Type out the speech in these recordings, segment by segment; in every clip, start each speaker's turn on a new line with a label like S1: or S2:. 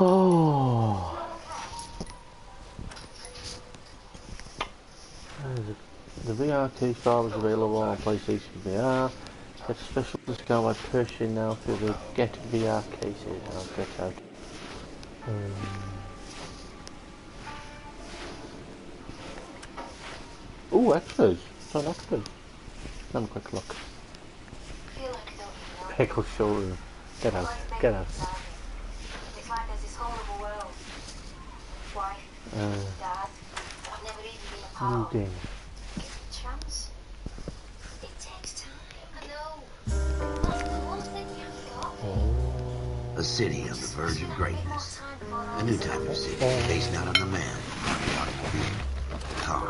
S1: Oh. The VR case bar is available on PlayStation VR. Get a special discount by purchasing now through the Get VR cases. I'll get out. Oh, extras. It's on extras. Have a quick look. Pickle shoulder. Get out. Get out.
S2: It's like there's this horrible world. Wife, dad, I've never even been a part of.
S1: New game.
S2: Give it a chance. It takes time. I know. That's the one thing you haven't got.
S1: Oh.
S3: A city on the verge of greatness. A new type of city based not on the man, but on the automobile. The car.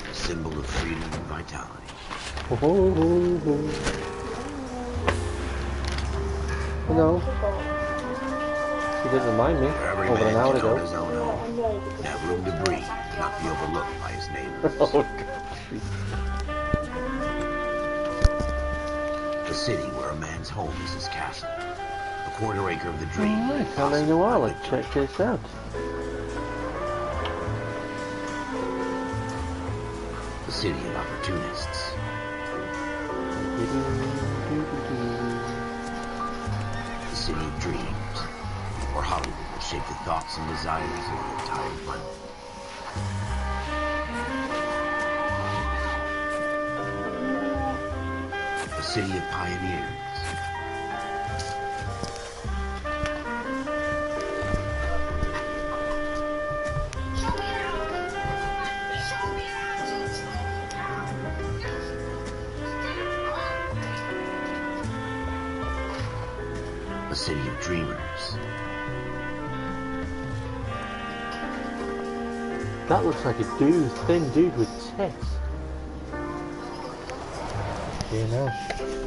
S3: A symbol of freedom and vitality.
S1: Hello. She didn't remind me
S3: Every
S1: over an hour
S3: man
S1: ago.
S3: his own home. And have room to breathe and not be overlooked by his neighbors.
S1: Oh,
S3: A city where a man's home is his castle. A quarter acre of the dream.
S1: Alright, how many Noire? Let's check this out.
S3: The city of opportunists. The city of dreams, where Hollywood will shape the thoughts and desires of the entire planet. The city of pioneers. A city of dreamers.
S1: That looks like a thin dude with tits. You know.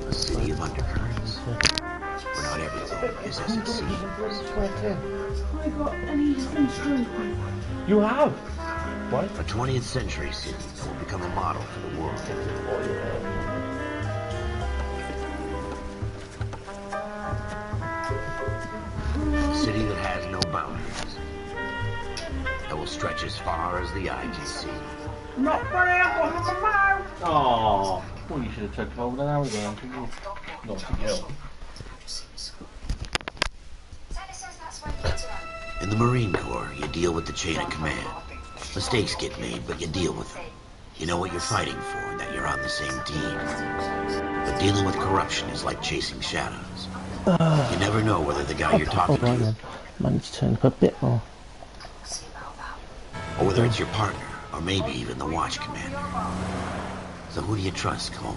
S3: A city of undercurrents. Where not everything is as it seems.
S4: I got an Eastern drink.
S1: You have? What?
S3: A 20th century city that will become a model for the world. A city that has no boundaries. That will stretch as far as the eye can see.
S4: Not forever, mouth.
S1: Oh, well, you should have checked over an hour ago, couldn't you? Not to go.
S3: In the Marine Corps, you deal with the chain of command. Mistakes get made, but you deal with them. You know what you're fighting for and that you're on the same team. But dealing with corruption is like chasing shadows. You never know whether the guy you're talking to...
S1: Might need to turn up a bit more.
S3: Or whether it's your partner, or maybe even the watch commander. So who do you trust, Cole?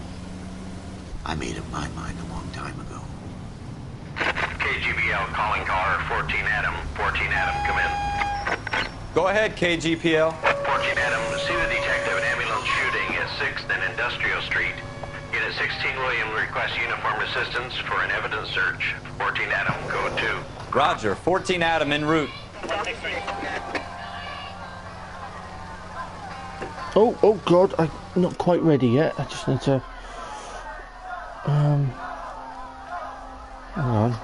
S3: I made up my mind a long time ago.
S5: KGPL calling caller 14 Adam. 14 Adam, come in.
S6: Go ahead, KGPL.
S5: 14 Adam, see the detective in ambulance shooting at 6th and Industrial Street. Unit 16 William requests uniform assistance for an evidence search. 14 Adam, code 2.
S6: Roger, 14 Adam en route.
S1: Oh God, I'm not quite ready yet. I just need to... hang on.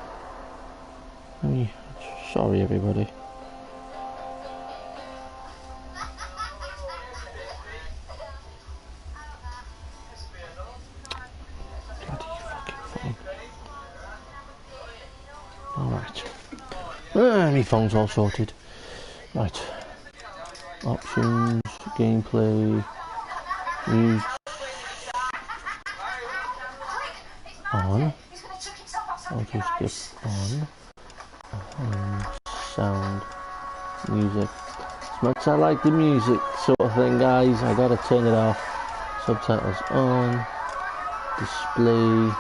S1: Sorry, everybody. Bloody fucking phone. Alright. My phone's all sorted. Right. Options, gameplay, news. On. I'll just skip on. Sound, music. As much as I like the music sort of thing, guys, I gotta turn it off. Subtitles on. Display.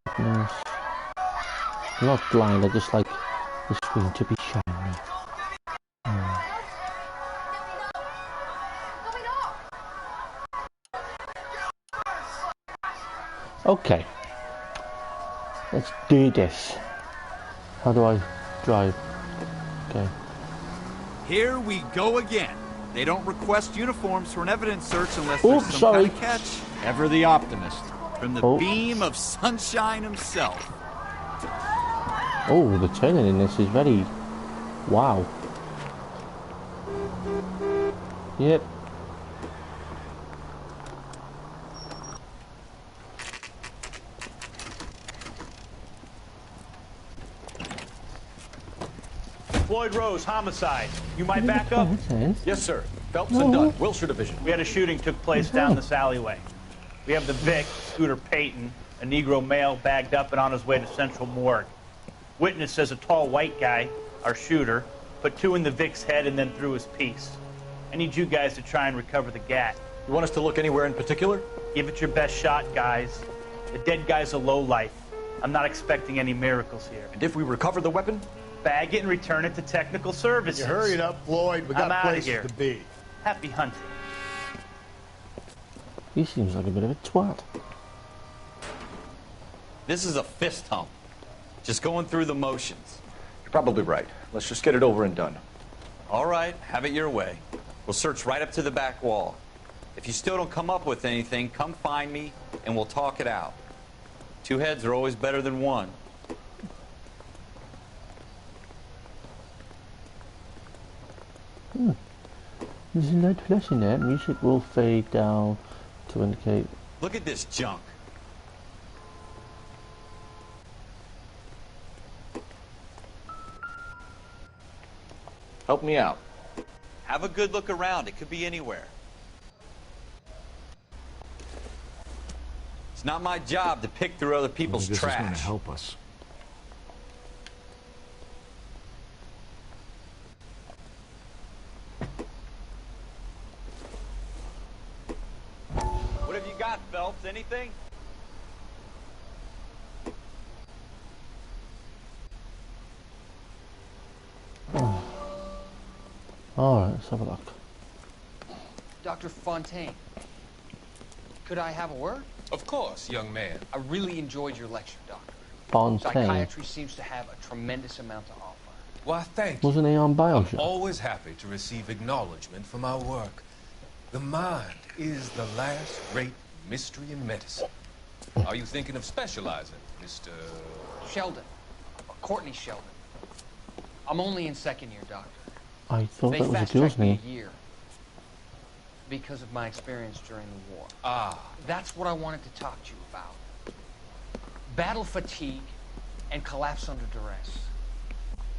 S1: Brightness. I'm not blind, I just like the screen to be shiny. Okay. Let's do this. How do I drive? Okay.
S7: Here we go again. They don't request uniforms for an evidence search unless there's some
S1: sorry.
S7: kind of catch. Ever the optimist. From the beam of sunshine himself.
S1: Oh, the turning in this is very... Wow. Yep.
S8: Floyd Rose, homicide. You might back up?
S7: Yes, sir. Phelps and Dunn, Wilshire Division.
S8: We had a shooting took place down this alleyway. We have the Vic, Scooter Payton, a Negro male bagged up and on his way to Central Morgue. Witness says a tall white guy, our shooter, put 2 in the Vic's head and then threw his piece. I need you guys to try and recover the gat.
S7: You want us to look anywhere in particular?
S8: Give it your best shot, guys. The dead guy's a lowlife. I'm not expecting any miracles here.
S7: And if we recover the weapon?
S8: Bag it and return it to technical services.
S9: You hurry it up, Floyd. We got places
S8: here.
S9: to be.
S8: Happy hunting.
S1: He seems like a bit of a twat.
S6: This is a fist hump. Just going through the motions.
S7: You're probably right. Let's just get it over and done.
S6: All right, have it your way. We'll search right up to the back wall. If you still don't come up with anything, come find me and we'll talk it out. 2 heads are always better than 1.
S1: There's no flash in there. Music will fade down to indicate.
S6: Look at this junk.
S7: Help me out.
S6: Have a good look around. It could be anywhere. It's not my job to pick through other people's
S9: This
S6: trash.
S9: is going to help us.
S6: What have you got, Phelps? Anything?
S1: Alright, let's have a look.
S10: Dr. Fontaine, could I have a word?
S11: Of course, young man.
S10: I really enjoyed your lecture, Doctor.
S1: Fontaine.
S10: Psychiatry seems to have a tremendous amount to offer.
S11: Why, thank you.
S1: Wasn't he on Bioshock?
S11: Always happy to receive acknowledgement for my work. The mind is the last great mystery in medicine. Are you thinking of specializing, Mr.
S10: Sheldon. Courtney Sheldon. I'm only in 2nd year, Doctor.
S1: I thought
S10: They
S1: that was a
S10: fast-tracked
S1: girl's
S10: me
S1: name.
S10: a year because of my experience during the war.
S11: Ah,
S10: That's what I wanted to talk to you about. Battle fatigue and collapse under duress.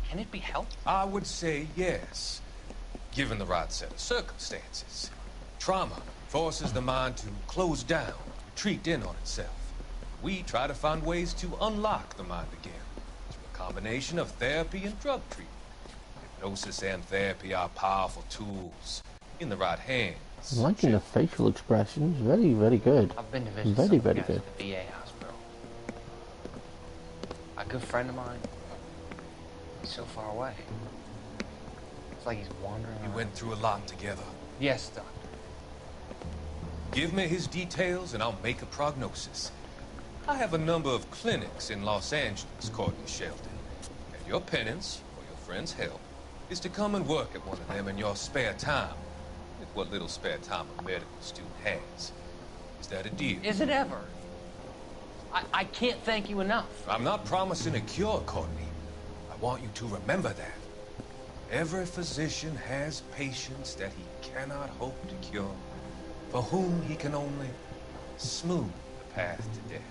S10: Can it be helped?
S11: I would say yes, given the right set of circumstances. Trauma forces the mind to close down, retreat in on itself. We try to find ways to unlock the mind again through a combination of therapy and drug treatment. Hypnosis and therapy are powerful tools in the right hands.
S1: I'm liking the facial expressions. Very, very good.
S10: I've been to visit
S1: Very,
S10: some of the
S1: very
S10: guys
S1: good.
S10: at the VA hospital. A good friend of mine, he's so far away. It's like he's wandering
S11: We
S10: around.
S11: went through a lot together.
S10: Yes, Doctor.
S11: Give me his details and I'll make a prognosis. I have a number of clinics in Los Angeles, Courtney Sheldon. And your penance, for your friend's help, is to come and work at one of them in your spare time. With what little spare time a medical student has. Is that a deal?
S10: Is it ever? I can't thank you enough.
S11: I'm not promising a cure, Courtney. I want you to remember that. Every physician has patients that he cannot hope to cure, for whom he can only smooth the path to death.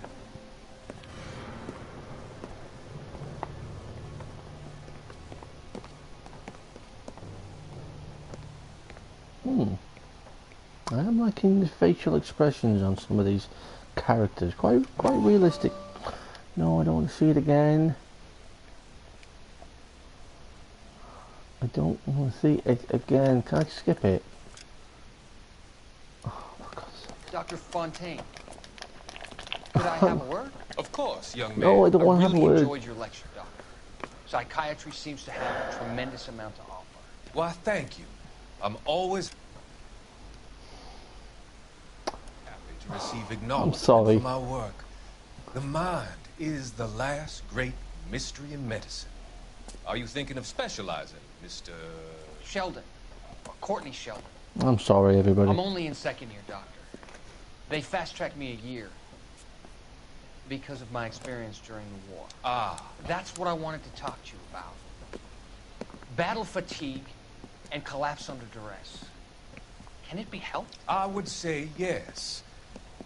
S1: I am liking the facial expressions on some of these characters. Quite realistic. No, I don't want to see it again. I don't want to see it again. Can I skip it? Oh, for God's sake.
S10: Dr. Fontaine, could I have a word?
S11: Of course, young man.
S1: No, I don't want to have a
S10: really
S1: word.
S10: enjoyed your lecture, Doctor. Psychiatry seems to have a tremendous amount to offer.
S11: Why, thank you. I'm always happy to receive acknowledgement
S1: sorry.
S11: for my work. The mind is the last great mystery in medicine. Are you thinking of specializing, Mr.
S10: Sheldon. Or Courtney Sheldon.
S1: I'm sorry, everybody.
S10: I'm only in 2nd year, Doctor. They fast-tracked me a year because of my experience during the war.
S11: Ah,
S10: That's what I wanted to talk to you about. Battle fatigue and collapse under duress. Can it be helped?
S11: I would say yes,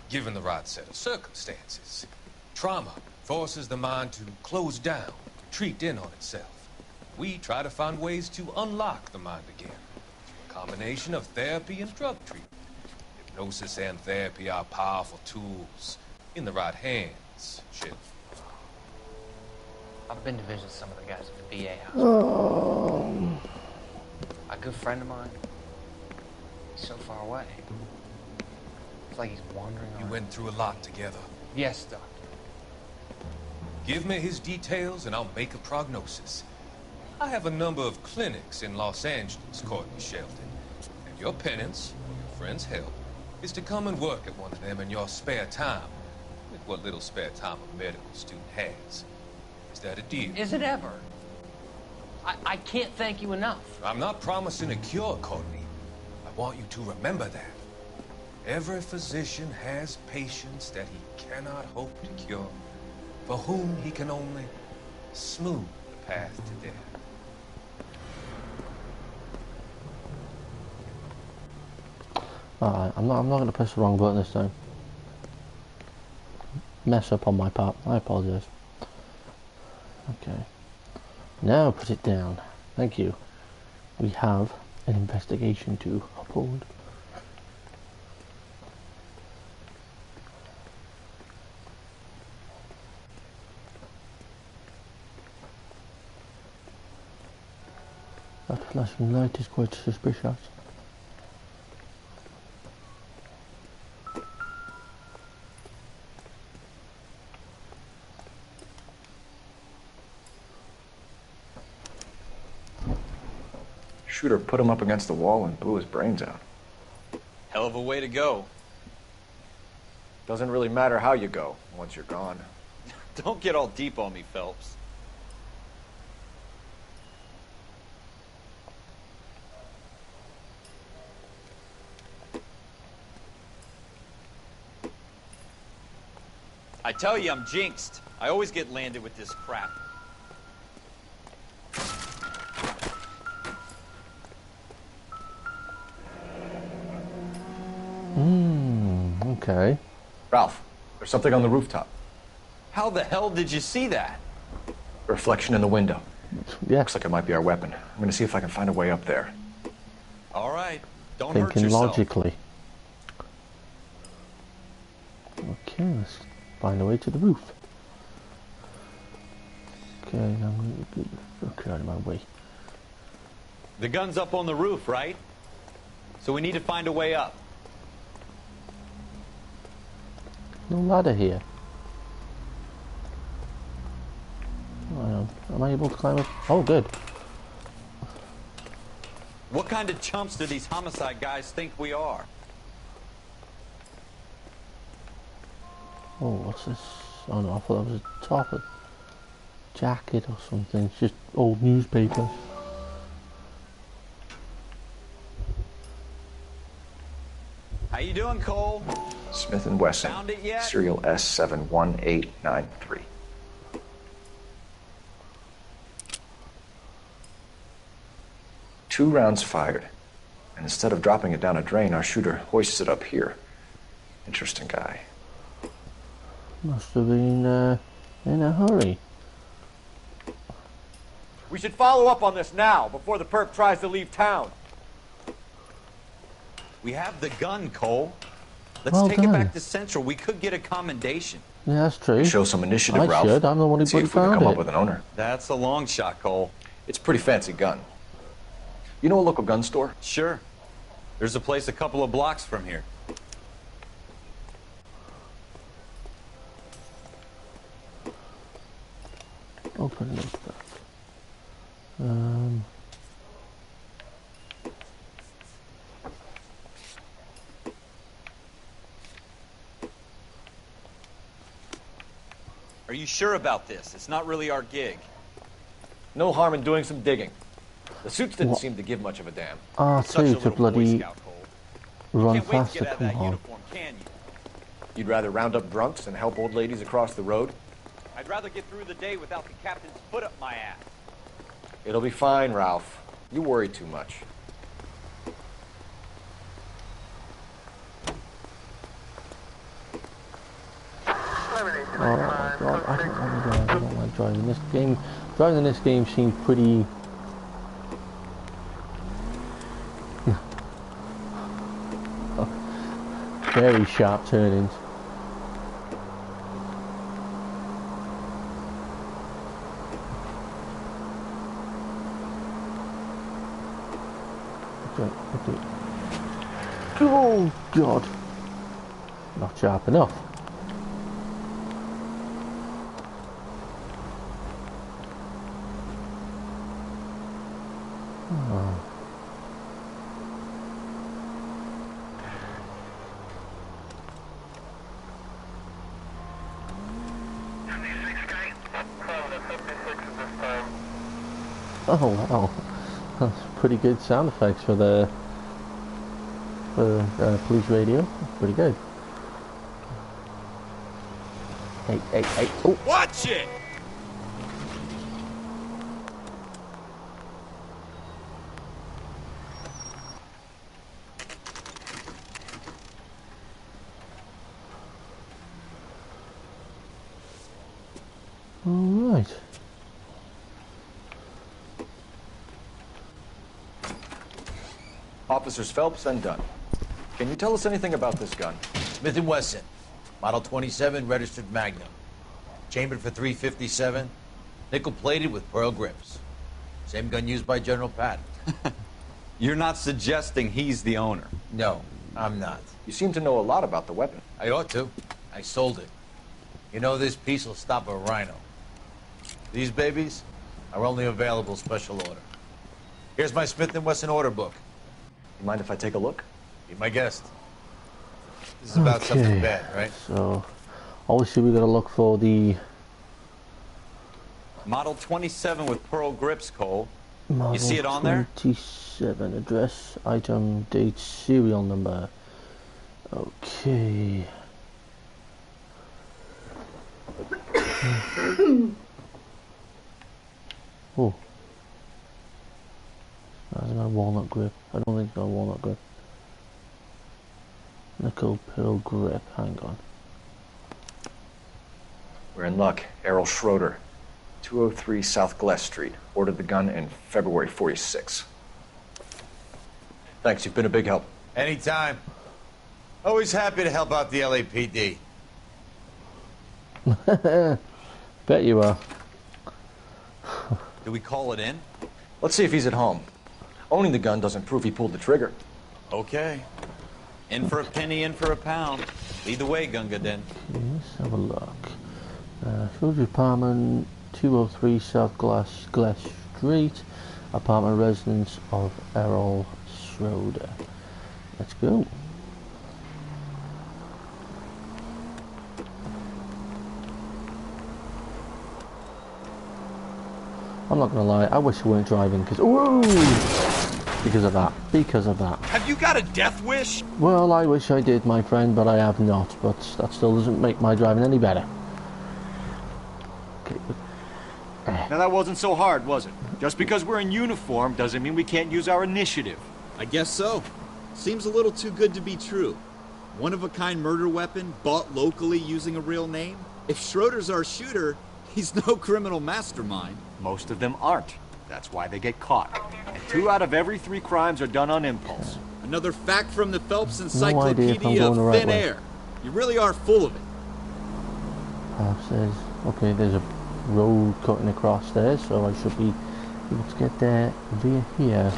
S11: given the right set of circumstances. Trauma forces the mind to close down, retreat in on itself. We try to find ways to unlock the mind again. A combination of therapy and drug treatment. Hypnosis and therapy are powerful tools. In the right hands, shit.
S10: I've been to visit some of the guys at the VA house.
S1: Oh.
S10: A good friend of mine, he's so far away. It's like he's wandering
S11: You
S10: around.
S11: went through a lot together.
S10: Yes, Doctor.
S11: Give me his details and I'll make a prognosis. I have a number of clinics in Los Angeles, Courtney Shelton. And your penance, your friend's help, is to come and work at one of them in your spare time. With what little spare time a medical student has. Is that a deal?
S10: Is it ever? I can't thank you enough.
S11: I'm not promising a cure, Courtney. I want you to remember that. Every physician has patients that he cannot hope to cure, for whom he can only smooth the path to death.
S1: Alright, I'm not going to press the wrong button this time. Mess up on my part. I apologize. Okay. Now put it down. Thank you. We have an investigation to uphold. That flashing light is quite suspicious.
S9: Shooter put him up against the wall and blew his brains out.
S6: Hell of a way to go.
S9: Doesn't really matter how you go once you're gone.
S6: Don't get all deep on me, Phelps. I tell you, I'm jinxed. I always get landed with this crap.
S1: Okay.
S9: Ralph, there's something on the rooftop.
S6: How the hell did you see that?
S9: A reflection in the window.
S1: Yeah.
S9: Looks like it might be our weapon. I'm gonna see if I can find a way up there.
S6: All right. Don't hurt
S1: Thinking
S6: yourself.
S1: logically. Okay, let's find a way to the roof. Okay, now I'm going to get out of my way.
S6: The gun's up on the roof, right? So we need to find a way up.
S1: No ladder here. Oh, am I able to climb up? Oh, good.
S6: What kind of chumps do these homicide guys think we are?
S1: Oh, what's this? Oh no, I thought that was a top of jacket or something. It's just old newspaper.
S6: How you doing, Cole?
S9: Smith & Wesson,
S6: Found it yet?
S9: serial S71893. Two rounds fired, and instead of dropping it down a drain, our shooter hoists it up here. Interesting guy.
S1: Must have been in a hurry.
S12: We should follow up on this now, before the perp tries to leave town.
S6: We have the gun, Cole. Let's
S1: Well
S6: take it
S1: done.
S6: back to Central. We could get a commendation.
S1: Yeah, that's true.
S9: Show some initiative,
S1: I
S9: Ralph.
S1: should. I'm the one who
S9: See if we can
S1: found
S9: come
S1: it.
S9: up with an owner.
S6: That's a long shot, Cole.
S9: It's a pretty fancy gun. You know a local gun store?
S6: Sure. There's a place a couple of blocks from here.
S1: Open it up.
S6: Are you sure about this? It's not really our gig.
S12: No harm in doing some digging. The suits didn't
S1: What?
S12: seem to give much of a damn.
S6: Such a
S1: R2 to
S6: little Boy
S1: bloody
S6: Scout, Cole.
S1: run
S6: Can't wait to
S1: faster,
S6: get out of
S1: come
S6: that
S1: on.
S6: uniform, can you?
S9: You'd rather round up drunks than help old ladies across the road?
S7: I'd rather get through the day without the captain's foot up my ass.
S9: It'll be fine, Ralph. You worry too much.
S1: Oh god, I don't like driving this game. Driving in this game seems pretty... very sharp turnings. Okay. Oh god, not sharp enough. Oh. Oh wow, that's pretty good sound effects for the police radio. Pretty good. Hey, oh!
S7: Watch it!
S1: All right.
S9: Officers Phelps and Dunn. Can you tell us anything about this gun?
S13: Smith & Wesson, Model 27, registered Magnum. Chambered for .357, nickel-plated with pearl grips. Same gun used by General Patton.
S6: You're not suggesting he's the owner?
S13: No, I'm not.
S9: You seem to know a lot about the weapon.
S13: I ought to. I sold it. You know, this piece will stop a rhino. These babies are only available special order. Here's my Smith & Wesson order book.
S9: You mind if I take a look?
S13: Be my guest. This is about something bad, right?
S1: So, obviously we gotta look for the...
S6: Model 27 with pearl grips, Cole.
S1: Model
S6: you see it on there?
S1: 27, address, item, date, serial number. Okay. Oh. That's got a walnut grip. I don't think it's got a walnut grip. Nickel pearl grip. Hang on.
S9: We're in luck. Errol Schroeder, 203 South Glass Street. Ordered the gun in February '46. Thanks, you've been a big help.
S13: Anytime. Always happy to help out the LAPD.
S1: Bet you are.
S6: Do we call it in?
S9: Let's see if he's at home. Owning the gun doesn't prove he pulled the trigger.
S6: Okay. In for a penny, in for a pound. Lead the way, Gunga Din.
S1: Let's have a look. Soldier Apartment, 203 South Glass Street. Apartment residence of Errol Schroeder. Let's go. I'm not gonna lie, I wish we weren't driving because of that. Because of that.
S7: Have you got a death wish?
S1: Well, I wish I did, my friend, but I have not. But that still doesn't make my driving any better. Okay.
S12: Now that wasn't so hard, was it? Just because we're in uniform doesn't mean we can't use our initiative.
S7: I guess so. Seems a little too good to be true. One-of-a-kind murder weapon, bought locally using a real name? If Schroeder's our shooter, he's no criminal mastermind.
S12: Most of them aren't. That's why they get caught. And 2 out of every 3 crimes are done on impulse.
S7: Another fact from the Phelps
S1: No
S7: Encyclopedia
S1: idea
S7: of
S1: the right
S7: Thin
S1: way.
S7: Air. You really are full of it.
S1: Perhaps there's... Okay, there's a road cutting across there, so I should be able to get there via here.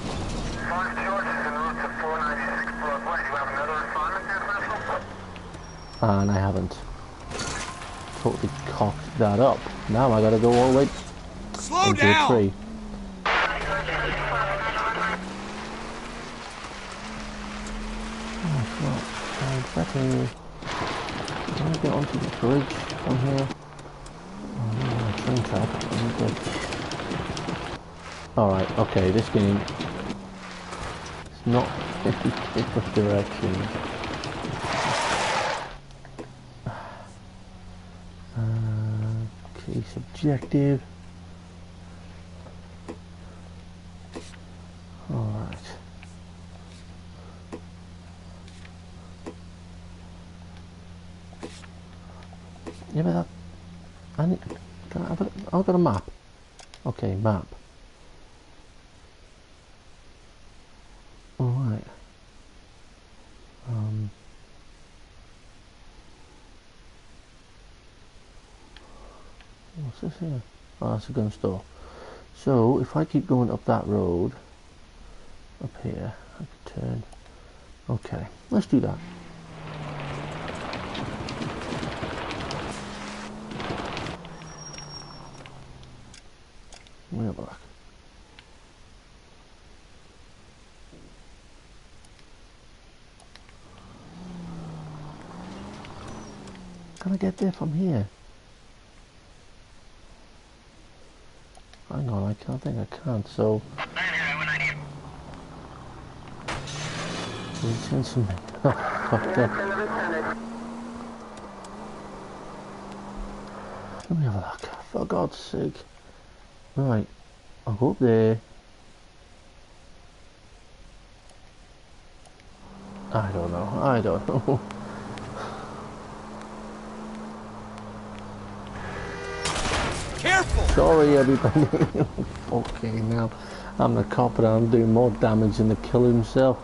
S1: And I haven't totally cocked that up. Now I gotta go all the way
S7: Slow
S1: into
S7: down!
S1: a tree. Oh, it's not exactly... Can I get onto the bridge from here? Oh, no, train track. Alright, okay, this game... It's not in different directions. Next objective. Alright. Yeah, but that... I need... I've got a map. Okay, map. Alright. What's this here? Oh, that's a gun store. So, if I keep going up that road, up here, I can turn. Okay, let's do that. Way back. Can I get there from here? Hang on, I think I can't, so... Send some... Fuck that. Let me have a look, for God's sake. Right, I'll go up there. I don't know.
S11: Careful!
S1: Sorry everybody. Okay, now I'm the cop and I'm doing more damage than the killer himself.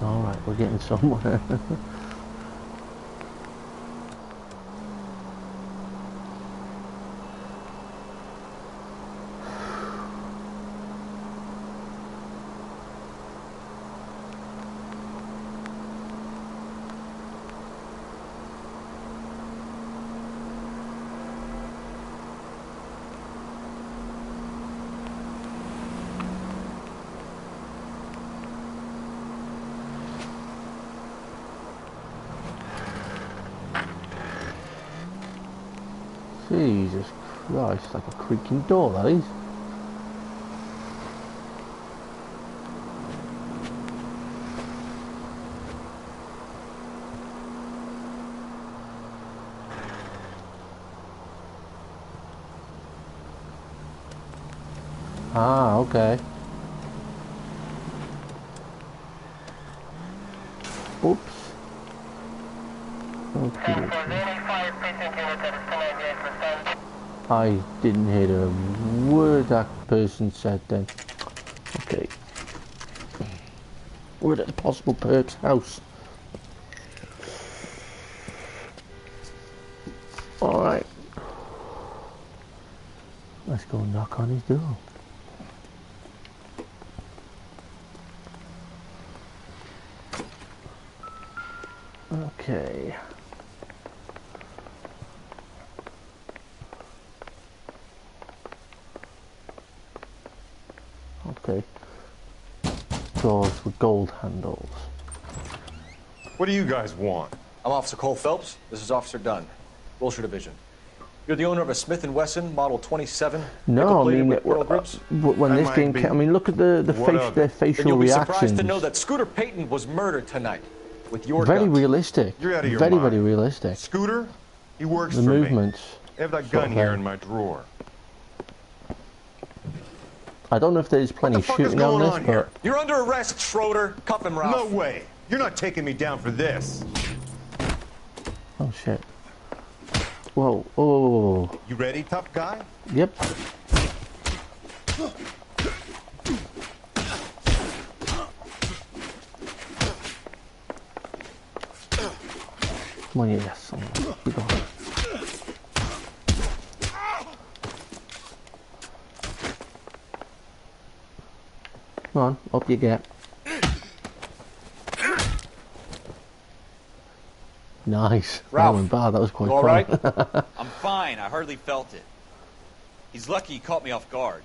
S1: Alright, we're getting somewhere. Jesus Christ, like a creaking door, that is. Ah, okay. Oops. Okay. I didn't hear a word that person said then. Okay. We're at the possible perp's house. Alright. Let's go knock on his door. Okay. Okay. Doors with gold handles.
S12: What do you guys want?
S9: I'm Officer Cole Phelps. This is Officer Dunn, Wilshire Division. You're the owner of a Smith & Wesson Model 27.
S1: No, I mean,
S9: with pearl grips.
S1: when this game came, I mean, look at their facial
S9: Then you'll be
S1: reactions.
S9: surprised to know that Scooter Payton was murdered tonight with your
S1: Very
S9: guns.
S1: realistic.
S12: You're out of your
S1: very,
S12: mind.
S1: very realistic.
S12: Scooter? He works
S1: The
S12: for
S1: movements.
S12: me. I have that gun here in my drawer.
S1: I don't know if there's plenty
S12: What the fuck is
S1: shooting on
S12: going
S1: this,
S12: on
S1: but
S12: here?
S9: You're under arrest, Schroeder. Cuff him, Ralph.
S12: No way. You're not taking me down for this.
S1: oh shit. Whoa, oh.
S12: You ready, tough guy?
S1: Yep. Come on, yes. Keep going. Come on, up you get. Nice.
S9: Ralph,
S1: that went bad. That was quite
S9: you all
S1: fun.
S9: right?
S6: I'm fine. I hardly felt it. He's lucky he caught me off guard.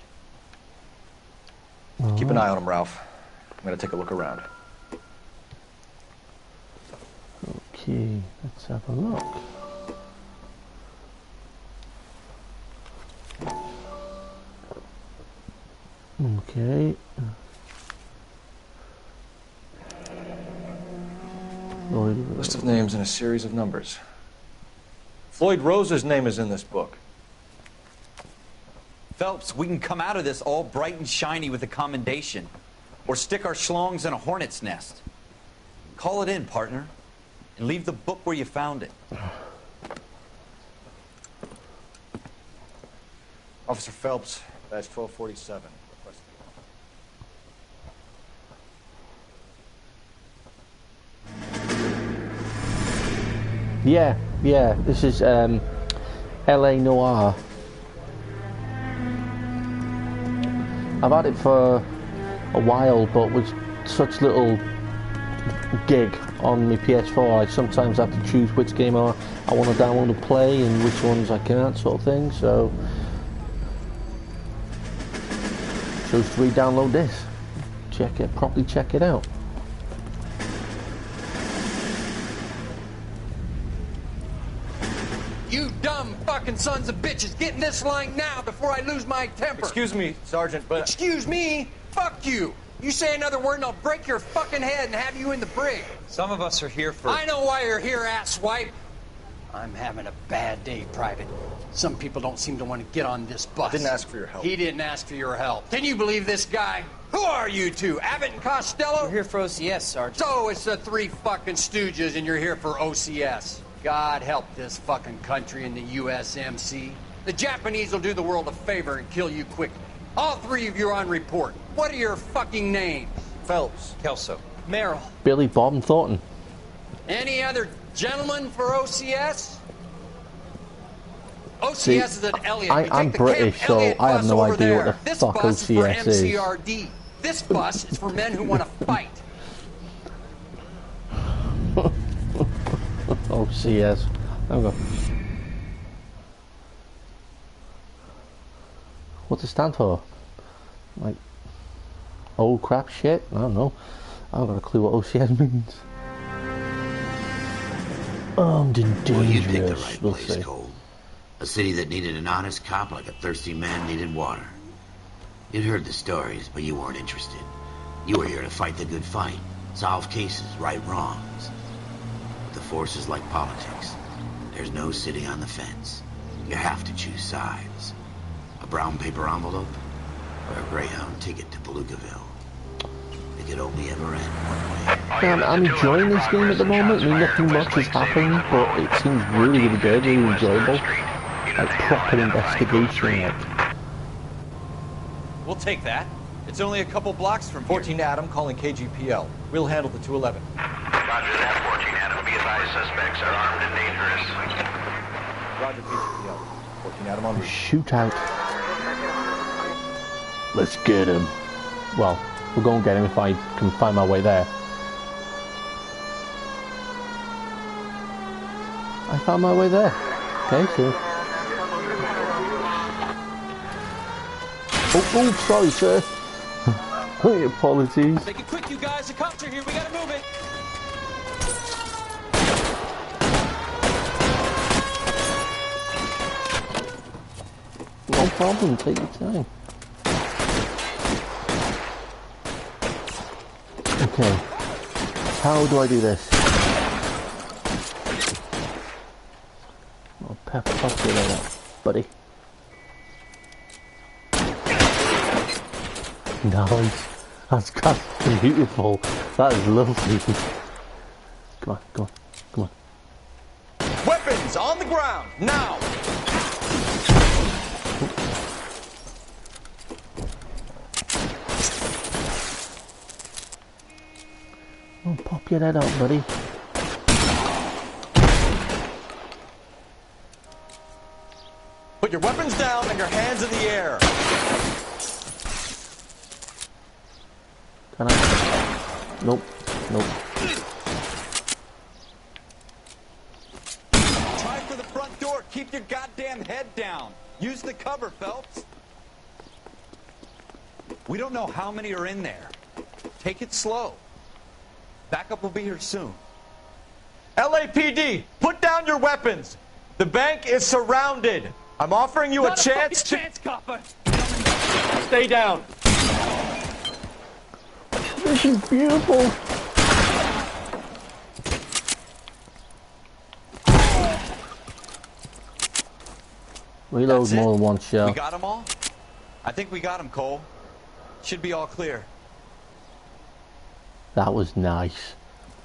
S9: Keep an eye on him, Ralph. I'm gonna take a look around.
S1: Okay, let's have a look. Okay. Floyd.
S9: List of names and a series of numbers. Floyd Rose's name is in this book.
S6: Phelps, we can come out of this all bright and shiny with a commendation. Or stick our schlongs in a hornet's nest. Call it in, partner. And leave the book where you found it.
S9: Officer Phelps, badge 1247.
S1: Yeah, this is LA Noire. I've had it for a while, but with such little gig on my PS4, I sometimes have to choose which game I want to download and play and which ones I can't, sort of thing, so chose to re-download this. Properly check it out.
S10: You dumb fucking sons of bitches, get in this line now before I lose my temper.
S9: Excuse me, Sergeant, but...
S10: Excuse me? Fuck you. You say another word and I'll break your fucking head and have you in the brig.
S6: Some of us are here for...
S10: I know why you're here, asswipe. I'm having a bad day, Private. Some people don't seem to want to get on this bus.
S9: Didn't ask for your help.
S10: He didn't ask for your help. Can you believe this guy? Who are you two? Abbott and Costello?
S14: We're here for OCS, Sergeant.
S10: So it's the three fucking stooges and you're here for OCS. God help this fucking country and the USMC. The Japanese will do the world a favor and kill you quickly. All three of you are on report. What are your fucking names?
S9: Phelps.
S6: Kelso.
S10: Merrill.
S1: Billy, Bob, and Thornton.
S10: Any other gentlemen for OCS? OCS
S1: See,
S10: is at Elliott.
S1: I'm British, so I have no idea what the fuck OCS is.
S10: This bus is for MCRD. This bus is for men who want to fight.
S1: OCS. There we go. What's it stand for? Like, oh crap shit? I don't know. I haven't got a clue what OCS means. Armed and dangerous.
S3: Well, you picked the right
S1: we'll
S3: place,
S1: see.
S3: Cole. A city that needed an honest cop like a thirsty man needed water. You'd heard the stories, but you weren't interested. You were here to fight the good fight, solve cases, right wrongs. But the force is like politics. There's no sitting on the fence. You have to choose sides. A brown paper envelope, or a Greyhound ticket to Palookaville. It could only ever end one way.
S1: Yeah, I'm enjoying this game at the moment. I mean, nothing much has happened, but it seems really, really good, really enjoyable. Like proper investigation. Like.
S6: We'll take that. It's only a couple blocks from
S9: 14 Adam calling KGPL. We'll handle the 211.
S5: Roger that, 14 Adam. Be advised, suspects are armed and dangerous.
S9: Roger, KGPL. 14 Adam on route.
S1: Shootout. Let's get him. Well, we'll go and get him if I can find my way there. I found my way there. Okay, so... Oh, sorry, sir. Apologies.
S10: Make it quick, you guys. The cops are here. We gotta move it.
S1: No problem. Take your time. Okay. How do I do this? Oh, pepper pop you like that, buddy. Nice. That's beautiful. That is lovely. Come on, come on, come on.
S7: Weapons on the ground, now!
S1: Oh, pop your head out, buddy.
S7: Put your weapons down and your hands in the air.
S1: Can I? Nope. Nope.
S6: Try for the front door. Keep your goddamn head down. Use the cover, Phelps. We don't know how many are in there. Take it slow. Backup will be here soon.
S7: LAPD, put down your weapons. The bank is surrounded. I'm offering you a chance to...
S10: copper.
S7: Stay down.
S1: This is beautiful. Reload
S6: That's it?
S1: more than one shell.
S6: We got them all? I think we got them, Cole. Should be all clear.
S1: That was nice.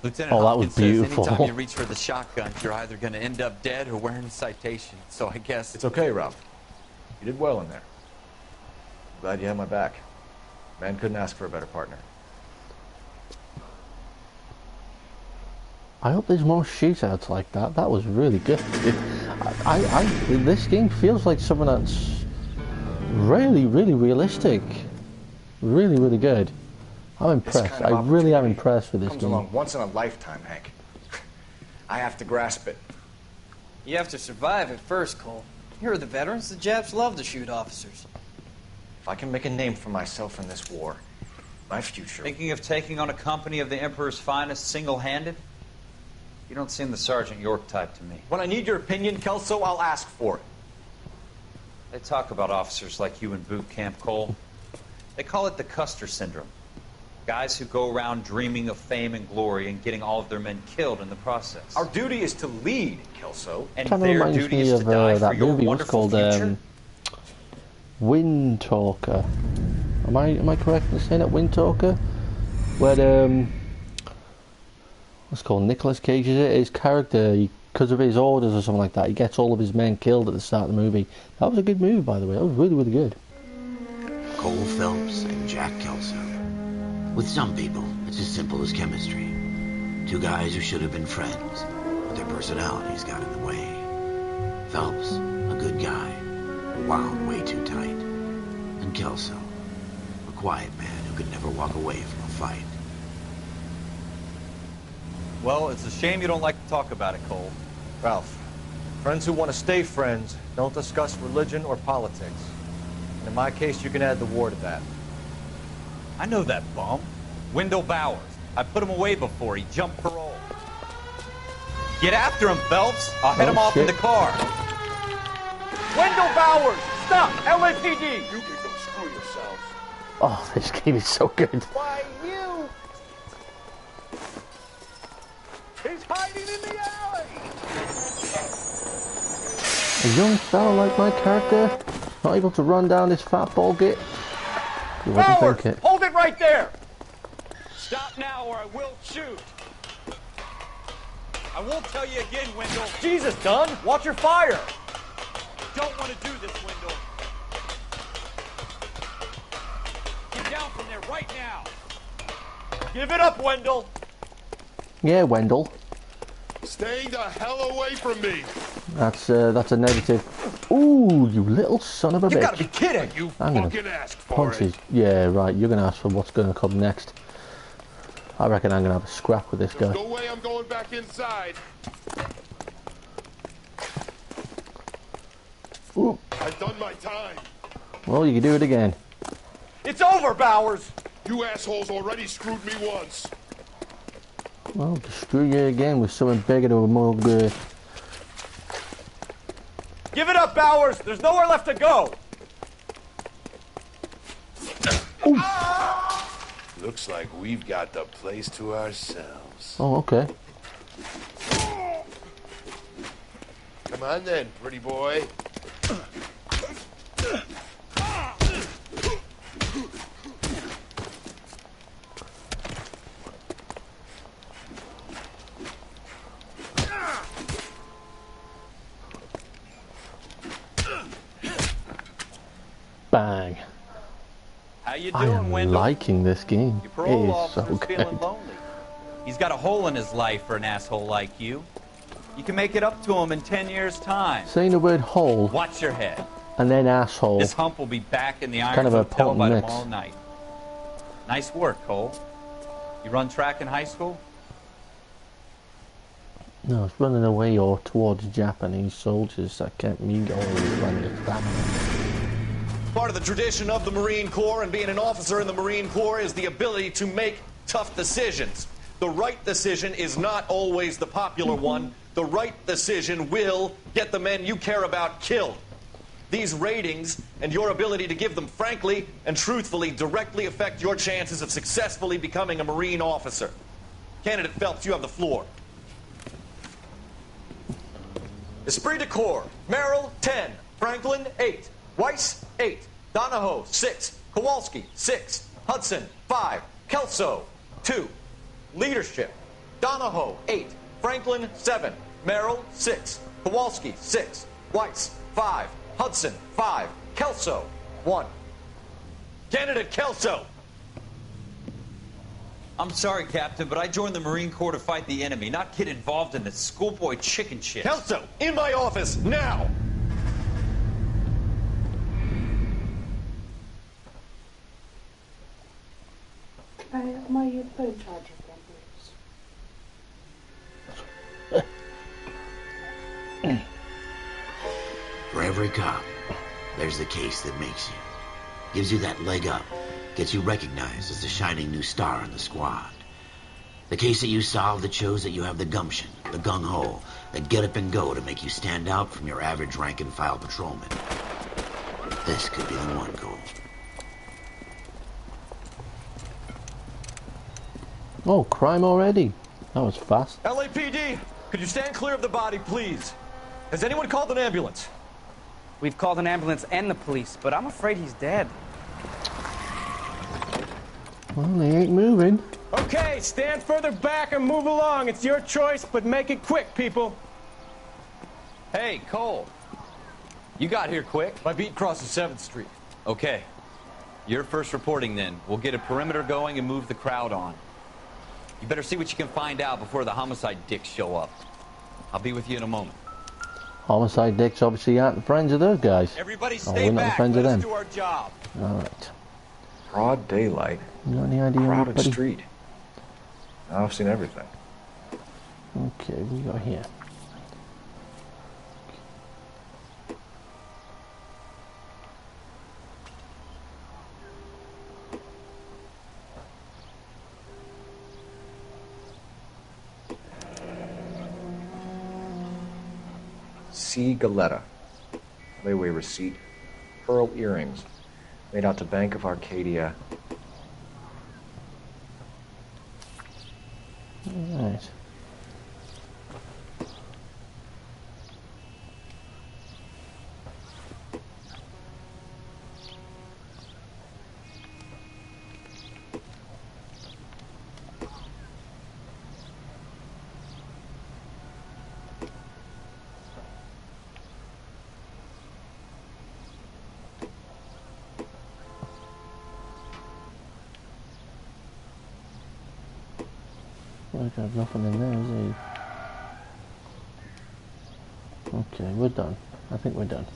S6: Lieutenant
S1: Oh, that was
S6: Hopkins says
S1: beautiful.
S6: anytime you reach for the shotgun, you're either going to end up dead or wearing a citation. So I guess...
S9: It's okay, Ralph. You did well in there. Glad you had my back. Man couldn't ask for a better partner.
S1: I hope there's more shootouts like that. That was really good. This game feels like something that's really, really realistic. Really, really good. I'm impressed. I really am impressed with this
S9: Comes
S1: game.
S9: along once in a lifetime, Hank. I have to grasp it.
S14: You have to survive at first, Cole. Here are the veterans. The Japs love to shoot officers.
S9: If I can make a name for myself in this war, my future...
S6: Thinking of taking on a company of the Emperor's finest single-handed? You don't seem the Sergeant York type to me.
S9: When I need your opinion, Kelso, I'll ask for it.
S6: They talk about officers like you in boot camp, Cole. They call it the Custer syndrome. Guys who go around dreaming of fame and glory and getting all of their men killed in the process.
S9: Our duty is to lead, Kelso.
S6: And
S1: Kind of
S6: their
S1: reminds
S6: duty
S1: me
S6: is
S1: of
S6: to die
S1: that
S6: for your
S1: movie. What's
S6: wonderful
S1: called
S6: future.
S1: Wind Talker. Am I correct in saying that? Wind Talker, where what's it called, Nicolas Cage is it? His character, because of his orders or something like that, he gets all of his men killed at the start of the movie. That was a good movie, by the way. That was really, really good.
S3: Cole Phelps and Jack Kelso. With some people, it's as simple as chemistry. Two guys who should have been friends, but their personalities got in the way. Phelps, a good guy, wound way too tight. And Kelso, a quiet man who could never walk away from a fight.
S6: Well, it's a shame you don't like to talk about it, Cole.
S9: Ralph, friends who want to stay friends don't discuss religion or politics. And in my case, you can add the war to that.
S6: I know that bum. Wendell Bowers. I put him away before. He jumped parole. Get after him, Phelps. I'll head him off in the car.
S12: Wendell Bowers! Stop! LAPD! You can go screw yourselves.
S1: Oh, this game is so good.
S12: Why, you? He's hiding in the alley!
S1: A young fella like my character, not able to run down this fat ball gate. You wouldn't
S12: Bowers!
S1: think it.
S12: Hold it right there!
S6: Stop now or I will shoot. I won't tell you again, Wendell.
S12: Jesus, Dunn! Watch your fire!
S6: Don't want to do this, Wendell. Get down from there right now.
S12: Give it up, Wendell!
S1: Yeah, Wendell.
S15: Stay the hell away from me!
S1: That's a negative. Ooh, you little son of a bitch!
S12: You gotta be kidding!
S15: You
S1: I'm gonna
S15: fucking asked for
S1: punch
S15: it.
S1: his. Yeah, right. You're gonna ask for what's gonna come next. I reckon I'm gonna have a scrap with this guy.
S15: No way I'm going back inside.
S1: Ooh.
S15: I've done my time.
S1: Well, you can do it again.
S12: It's over, Bowers!
S15: You assholes already screwed me once.
S1: Well, screw you again with something bigger to a more good.
S12: Give it up, Bowers! There's nowhere left to go!
S15: Looks like we've got the place to ourselves.
S1: Oh, okay.
S15: Come on then, pretty boy.
S1: Bang.
S6: How you
S1: I
S6: doing,
S1: am
S6: Wendell?
S1: liking this game.
S6: Your
S1: It
S6: parole
S1: is so
S6: officer's
S1: good.
S6: feeling lonely. He's got a hole in his life for an asshole like you. You can make it up to him in 10 years' time.
S1: Saying the word hole
S6: Watch your head.
S1: and then asshole.
S6: This hump will be back in the Iron
S1: kind of a
S6: Hotel
S1: potent
S6: by
S1: mix.
S6: tomorrow night. Nice work, Cole. You run track in high school?
S1: No, it's running away or towards Japanese soldiers that kept me going running the family.
S16: Part of the tradition of the Marine Corps and being an officer in the Marine Corps is the ability to make tough decisions. The right decision is not always the popular one. The right decision will get the men you care about killed. These ratings and your ability to give them frankly and truthfully directly affect your chances of successfully becoming a Marine officer. Candidate Phelps, you have the floor. Esprit de Corps, Merrill, 10. Franklin, 8. Weiss, 8. Donahoe, 6. Kowalski, 6. Hudson, 5. Kelso, 2. Leadership. Donahoe, 8. Franklin, 7. Merrill, 6. Kowalski, 6. Weiss, 5. Hudson, 5. Kelso, 1. Candidate Kelso!
S6: I'm sorry, Captain, but I joined the Marine Corps to fight the enemy, not get involved in this schoolboy chicken shit.
S16: Kelso, in my office, now!
S4: My phone charger again, please.
S3: For every cop, there's the case that makes you. Gives you that leg up. Gets you recognized as the shining new star in the squad. The case that you solve that shows that you have the gumption, the gung-ho, the get up and go to make you stand out from your average rank-and-file patrolman. This could be the one, Cole.
S1: Oh, crime already. That was fast.
S16: LAPD, could you stand clear of the body, please? Has anyone called an ambulance?
S17: We've called an ambulance and the police, but I'm afraid he's dead.
S1: Well, they ain't moving.
S18: Okay, stand further back and move along. It's your choice, but make it quick, people.
S16: Hey, Cole. You got here quick.
S12: My beat crosses 7th Street.
S6: Okay. You're first reporting then. We'll get a perimeter going and move the crowd on. You better see what you can find out before the homicide dicks show up. I'll be with you in a moment.
S1: Homicide dicks obviously aren't friends of those guys.
S16: Everybody
S1: Oh,
S16: stay
S1: we're not
S16: back.
S1: friends of
S16: Let us
S1: them.
S16: do our job.
S1: Alright.
S12: Broad daylight.
S1: You got any idea,
S12: Crowded
S1: buddy?
S12: street. I've seen everything.
S1: Okay, what we got here?
S12: C. Galetta. Layaway receipt. Pearl earrings. Made out to Bank of Arcadia.
S1: Alright. There's nothing in there, is he? Okay, we're done. I think we're done.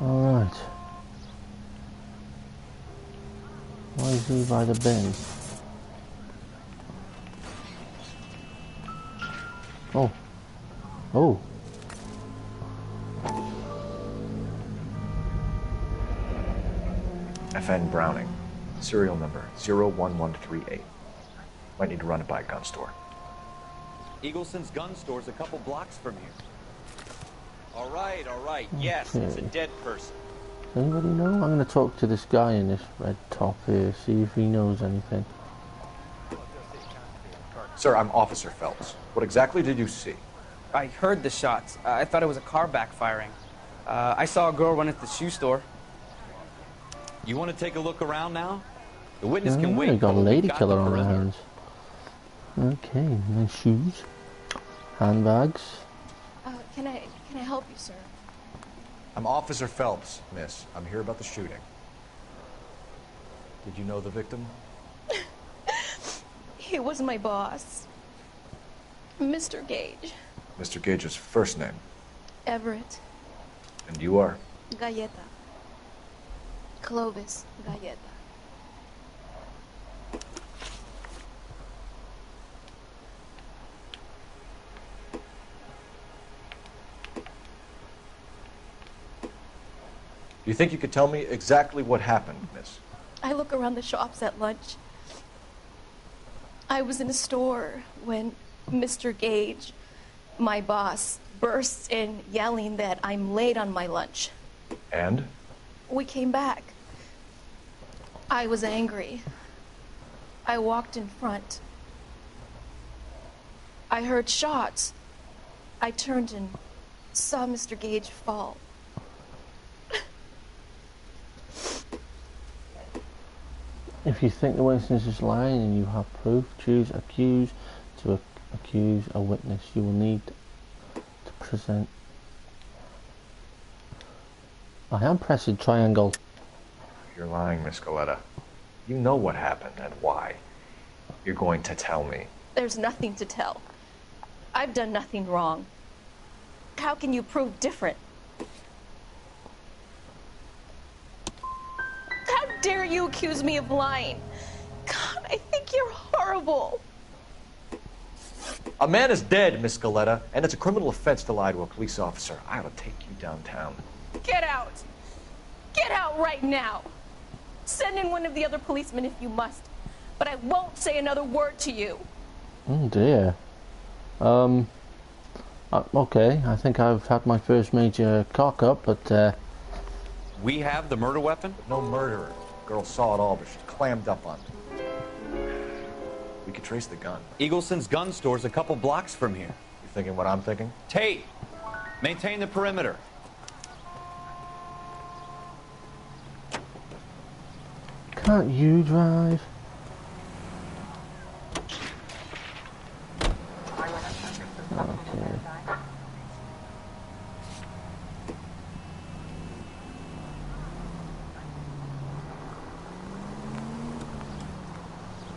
S1: Alright. Why is he by the bin? Oh. Oh.
S12: FN Browning. Serial number 01138. Might need to run it by a gun store.
S6: Eagleson's gun store's a couple blocks from here. All right. Yes, it's a
S1: Okay.
S6: dead person.
S1: Does anybody know? I'm going to talk to this guy in this red top here, see if he knows anything.
S12: Sir, I'm Officer Phelps. What exactly did you see?
S17: I heard the shots. I thought it was a car backfiring. I saw a girl run at the shoe store.
S6: You want to take a look around now? The witness
S1: Oh,
S6: can wait.
S1: we got a
S6: Cole.
S1: lady
S6: Got
S1: killer
S6: the
S1: on our
S6: perimeter.
S1: hands. Okay, nice shoes. Handbags.
S19: Can I help you, sir?
S12: I'm Officer Phelps, miss. I'm here about the shooting. Did you know the victim?
S19: He was my boss, Mr. Gage.
S12: Mr. Gage's first name.
S19: Everett.
S12: And you are?
S19: Galleta. Clovis Galleta.
S12: Do you think you could tell me exactly what happened, miss?
S19: I look around the shops at lunch. I was in a store when Mr. Gage, my boss, bursts in yelling that I'm late on my lunch.
S12: And?
S19: We came back. I was angry. I walked in front. I heard shots. I turned and saw Mr. Gage fall.
S1: If you think the witness is lying and you have proof, choose accuse to accuse a witness. You will need to present. I am pressing triangle.
S12: You're lying, Miss Galetta. You know what happened and why. You're going to tell me.
S19: There's nothing to tell. I've done nothing wrong. How can you prove different? How dare you accuse me of lying? God, I think you're horrible.
S12: A man is dead, Miss Galetta, and it's a criminal offense to lie to a police officer. I ought to take you downtown.
S19: Get out! Get out right now! Send in one of the other policemen if you must, but I won't say another word to you.
S1: Oh dear. Okay, I think I've had my first major cock up, but
S6: We have the murder weapon?
S12: No murderer. Girl saw it all, but she clammed up on it. We could trace the gun.
S6: Eagleson's gun store's a couple blocks from here.
S12: You thinking what I'm thinking?
S6: Tate, maintain the perimeter.
S1: can't you drive? Okay.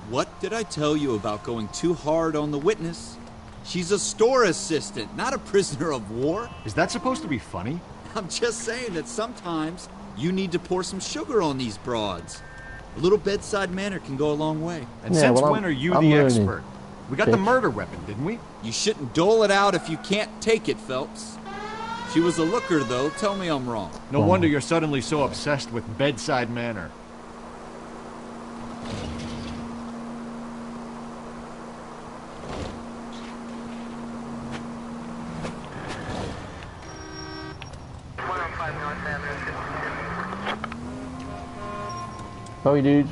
S7: What did I tell you about going too hard on the witness? She's a store assistant, not a prisoner of war.
S20: Is that supposed to be funny?
S7: I'm just saying that sometimes you need to pour some sugar on these broads. A little bedside manner can go a long way.
S20: And since when are you the expert? We got the murder weapon, didn't we?
S7: You shouldn't dole it out if you can't take it, Phelps. She was a looker, though. Tell me I'm wrong.
S20: No wonder you're suddenly so obsessed with bedside manner.
S1: Sorry, dudes.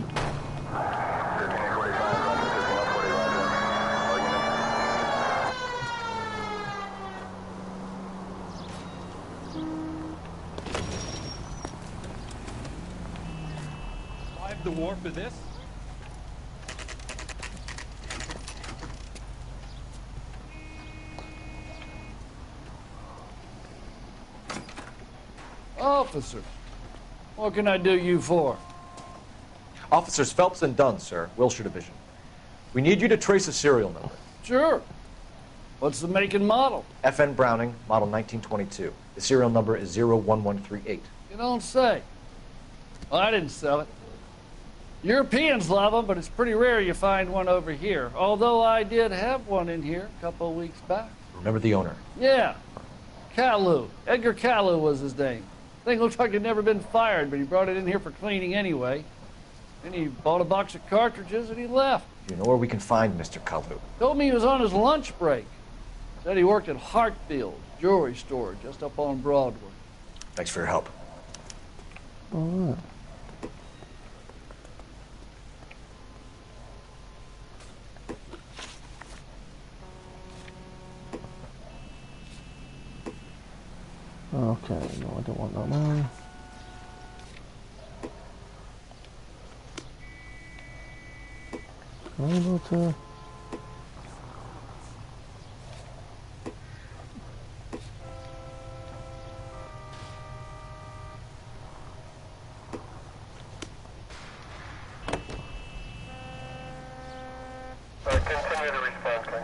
S8: Survive the war for this?
S21: Officer, what can I do you for?
S12: Officers Phelps and Dunn, sir, Wilshire Division. We need you to trace a serial number.
S21: Sure. What's the make and model?
S12: FN Browning, model 1922. The serial number is 01138.
S21: You don't say. Well, I didn't sell it. Europeans love them, but it's pretty rare you find one over here. Although I did have one in here a couple of weeks back.
S12: Remember the owner?
S21: Yeah. Caillou. Edgar Caillou was his name. Thing looks like it'd never been fired, but he brought it in here for cleaning anyway. Then he bought a box of cartridges and he left.
S12: You know where we can find Mr. Caillou?
S21: Told me he was on his lunch break. Said he worked at Hartfield's jewelry store just up on Broadway.
S12: Thanks for your help.
S1: All right. Okay, no, I don't want that one. Am I able to...
S5: Continue to respond, please.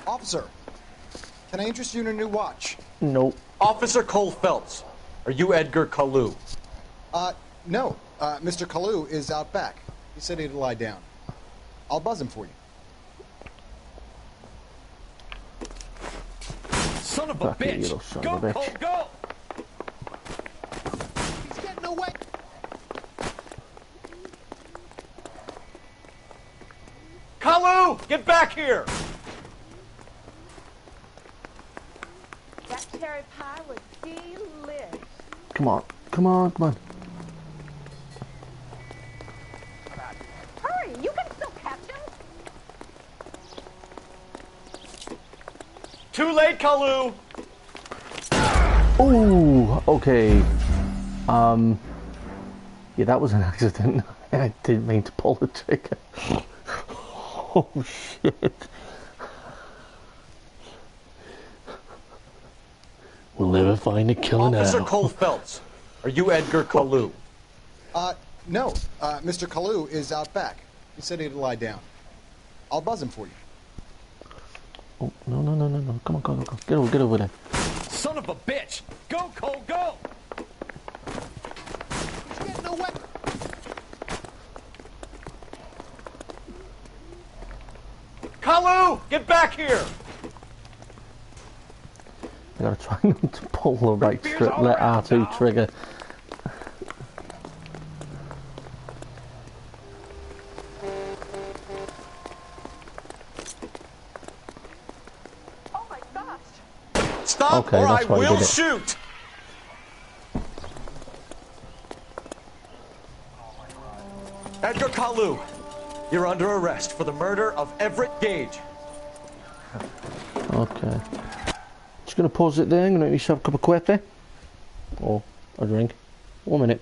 S22: Officer, can I interest you in a new watch?
S1: Nope.
S12: Officer Cole Phelps, are you Edgar Caillou?
S22: No. Mr. Caillou is out back. He said he'd lie down. I'll buzz him for you.
S8: Son of a bitch!
S1: Son
S8: Go,
S1: of a bitch.
S8: Cole, go!
S22: He's getting away!
S8: Kalu, get back here!
S2: That cherry pie was delicious.
S1: Come on, come on, come on.
S2: Hurry, you can still catch him.
S8: Too late, Kalu!
S1: Oh, okay. Yeah, that was an accident. I didn't mean to pull the trigger. Oh, shit. We'll never find a killer now.
S9: Officer Cole Phelps, are you Edgar Kalu?
S22: No. Mr. Kalu is out back. He said he'd lie down. I'll buzz him for you.
S1: Oh, no. Come on, go. Get over there.
S8: Son of a bitch! Go, Cole, go!
S22: He's getting no weapon.
S8: Kalu, get back here!
S1: I gotta try not to pull the right let R2 trigger.
S2: Oh my gosh.
S8: Stop
S1: Okay,
S8: or I
S1: that's why you
S8: will
S1: did it.
S8: shoot! Edgar Kalu, you're under arrest for the murder of Everett Gage.
S1: Okay. Just gonna pause it there. I'm gonna make myself a cup of coffee. Or a drink. 1 minute.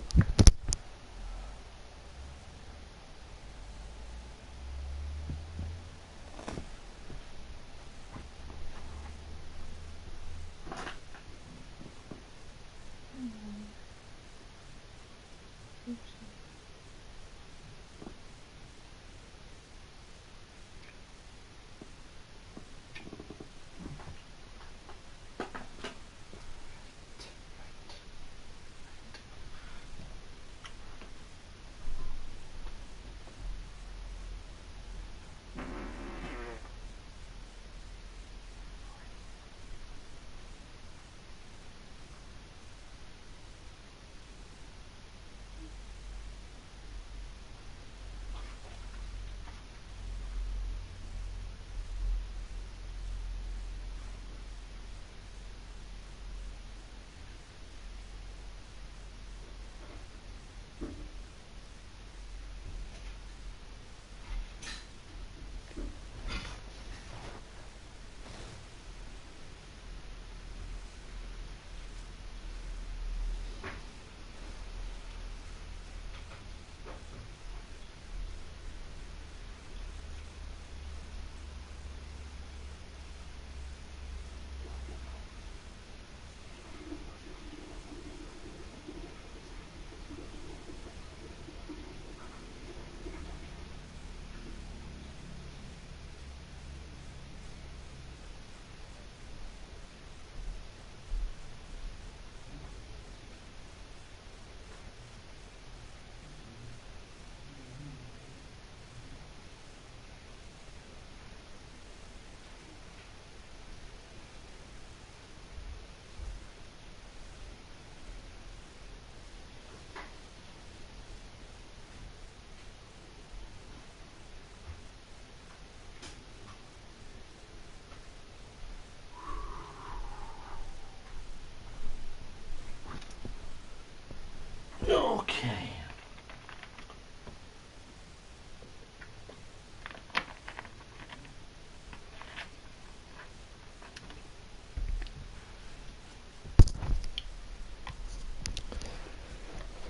S1: Okay.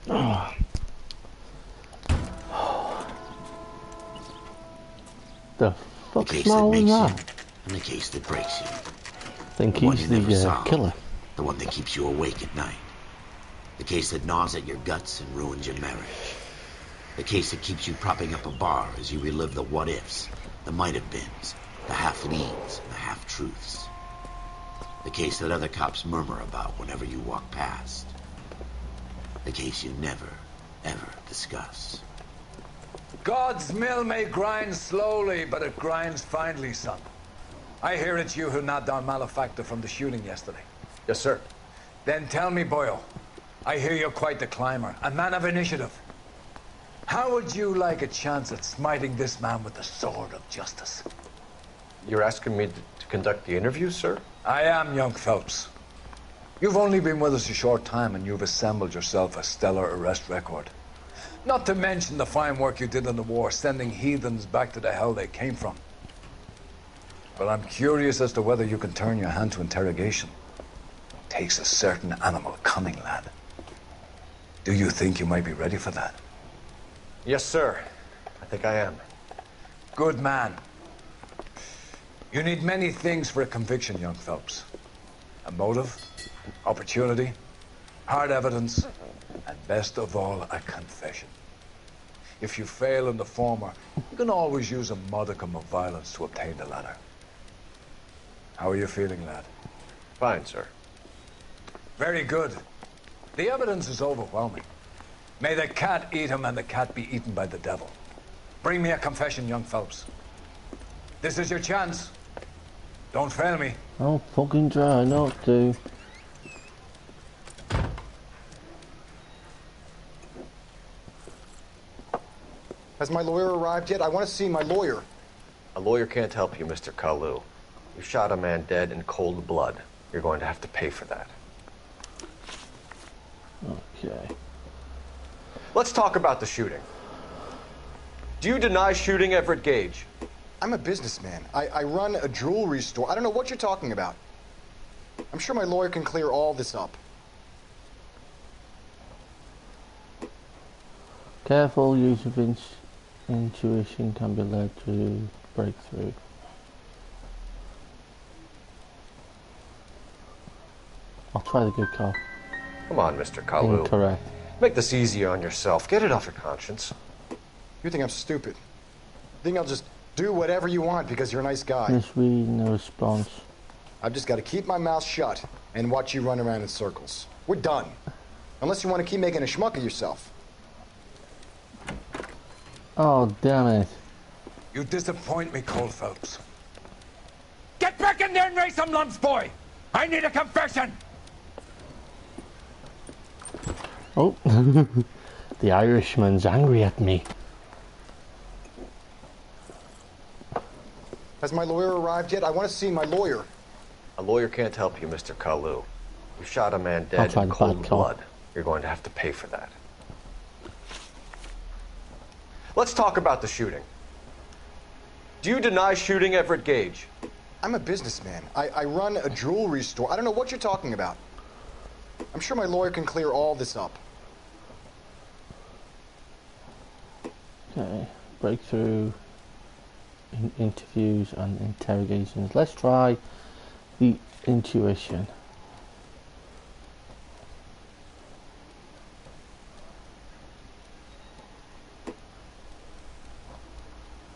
S1: Oh. The fuck's
S3: case that
S1: wrong with
S3: makes
S1: that?
S3: you, and the case that breaks you.
S1: Think
S3: The one
S1: he's
S3: you never
S1: the
S3: solve.
S1: killer.
S3: The one that keeps you awake at night. The case that gnaws at your guts and ruins your marriage. The case that keeps you propping up a bar as you relive the what-ifs, the might-have-beens, the half-leads, and the half-truths. The case that other cops murmur about whenever you walk past. The case you never, ever discuss.
S13: God's mill may grind slowly, but it grinds finely, son. I hear it's you who knocked down Malefactor from the shooting yesterday.
S9: Yes, sir.
S13: Then tell me, Boyle, I hear you're quite the climber, a man of initiative. How would you like a chance at smiting this man with the sword of justice?
S12: You're asking me to conduct the interview, sir?
S13: I am, young Phelps. You've only been with us a short time and you've assembled yourself a stellar arrest record. Not to mention the fine work you did in the war, sending heathens back to the hell they came from. But I'm curious as to whether you can turn your hand to interrogation. Takes a certain animal cunning, lad. Do you think you might be ready for that?
S12: Yes, sir. I think I am.
S13: Good man. You need many things for a conviction, young Phelps. A motive, opportunity, hard evidence, and best of all, a confession. If you fail in the former, you can always use a modicum of violence to obtain the latter. How are you feeling, lad?
S12: Fine, sir.
S13: Very good. The evidence is overwhelming. May the cat eat him and the cat be eaten by the devil. Bring me a confession, young Phelps. This is your chance. Don't fail me.
S1: Oh, fucking try not to.
S22: Has my lawyer arrived yet? I want to see my lawyer.
S12: A lawyer can't help you, Mr. Kalu. You shot a man dead in cold blood. You're going to have to pay for that.
S1: Okay.
S12: Let's talk about the shooting. Do you deny shooting Everett Gage?
S22: I'm a businessman. I run a jewelry store. I don't know what you're talking about. I'm sure my lawyer can clear all this up.
S1: Careful use of intuition can be led to breakthrough. I'll try the good call.
S12: Come on, Mr. Kalu.
S1: Incorrect.
S12: Make this easier on yourself. Get it off your conscience.
S22: You think I'm stupid? You think I'll just do whatever you want because you're a nice guy?
S1: Misread, no response.
S22: I've just got to keep my mouth shut and watch you run around in circles. We're done. Unless you want to keep making a schmuck of yourself.
S1: Oh, damn it.
S13: You disappoint me, Cole Phelps. Get back in there and raise some lumps, boy! I need a confession!
S1: Oh, the Irishman's angry at me.
S22: Has my lawyer arrived yet? I want to see my lawyer.
S12: A lawyer can't help you, Mr. Kalu. You shot a man dead in cold blood. You're going to have to pay for that. Let's talk about the shooting. Do you deny shooting Everett Gage?
S22: I'm a businessman. I run a jewelry store. I don't know what you're talking about. I'm sure my lawyer can clear all this up.
S1: Okay, breakthrough, interviews and interrogations. Let's try the intuition.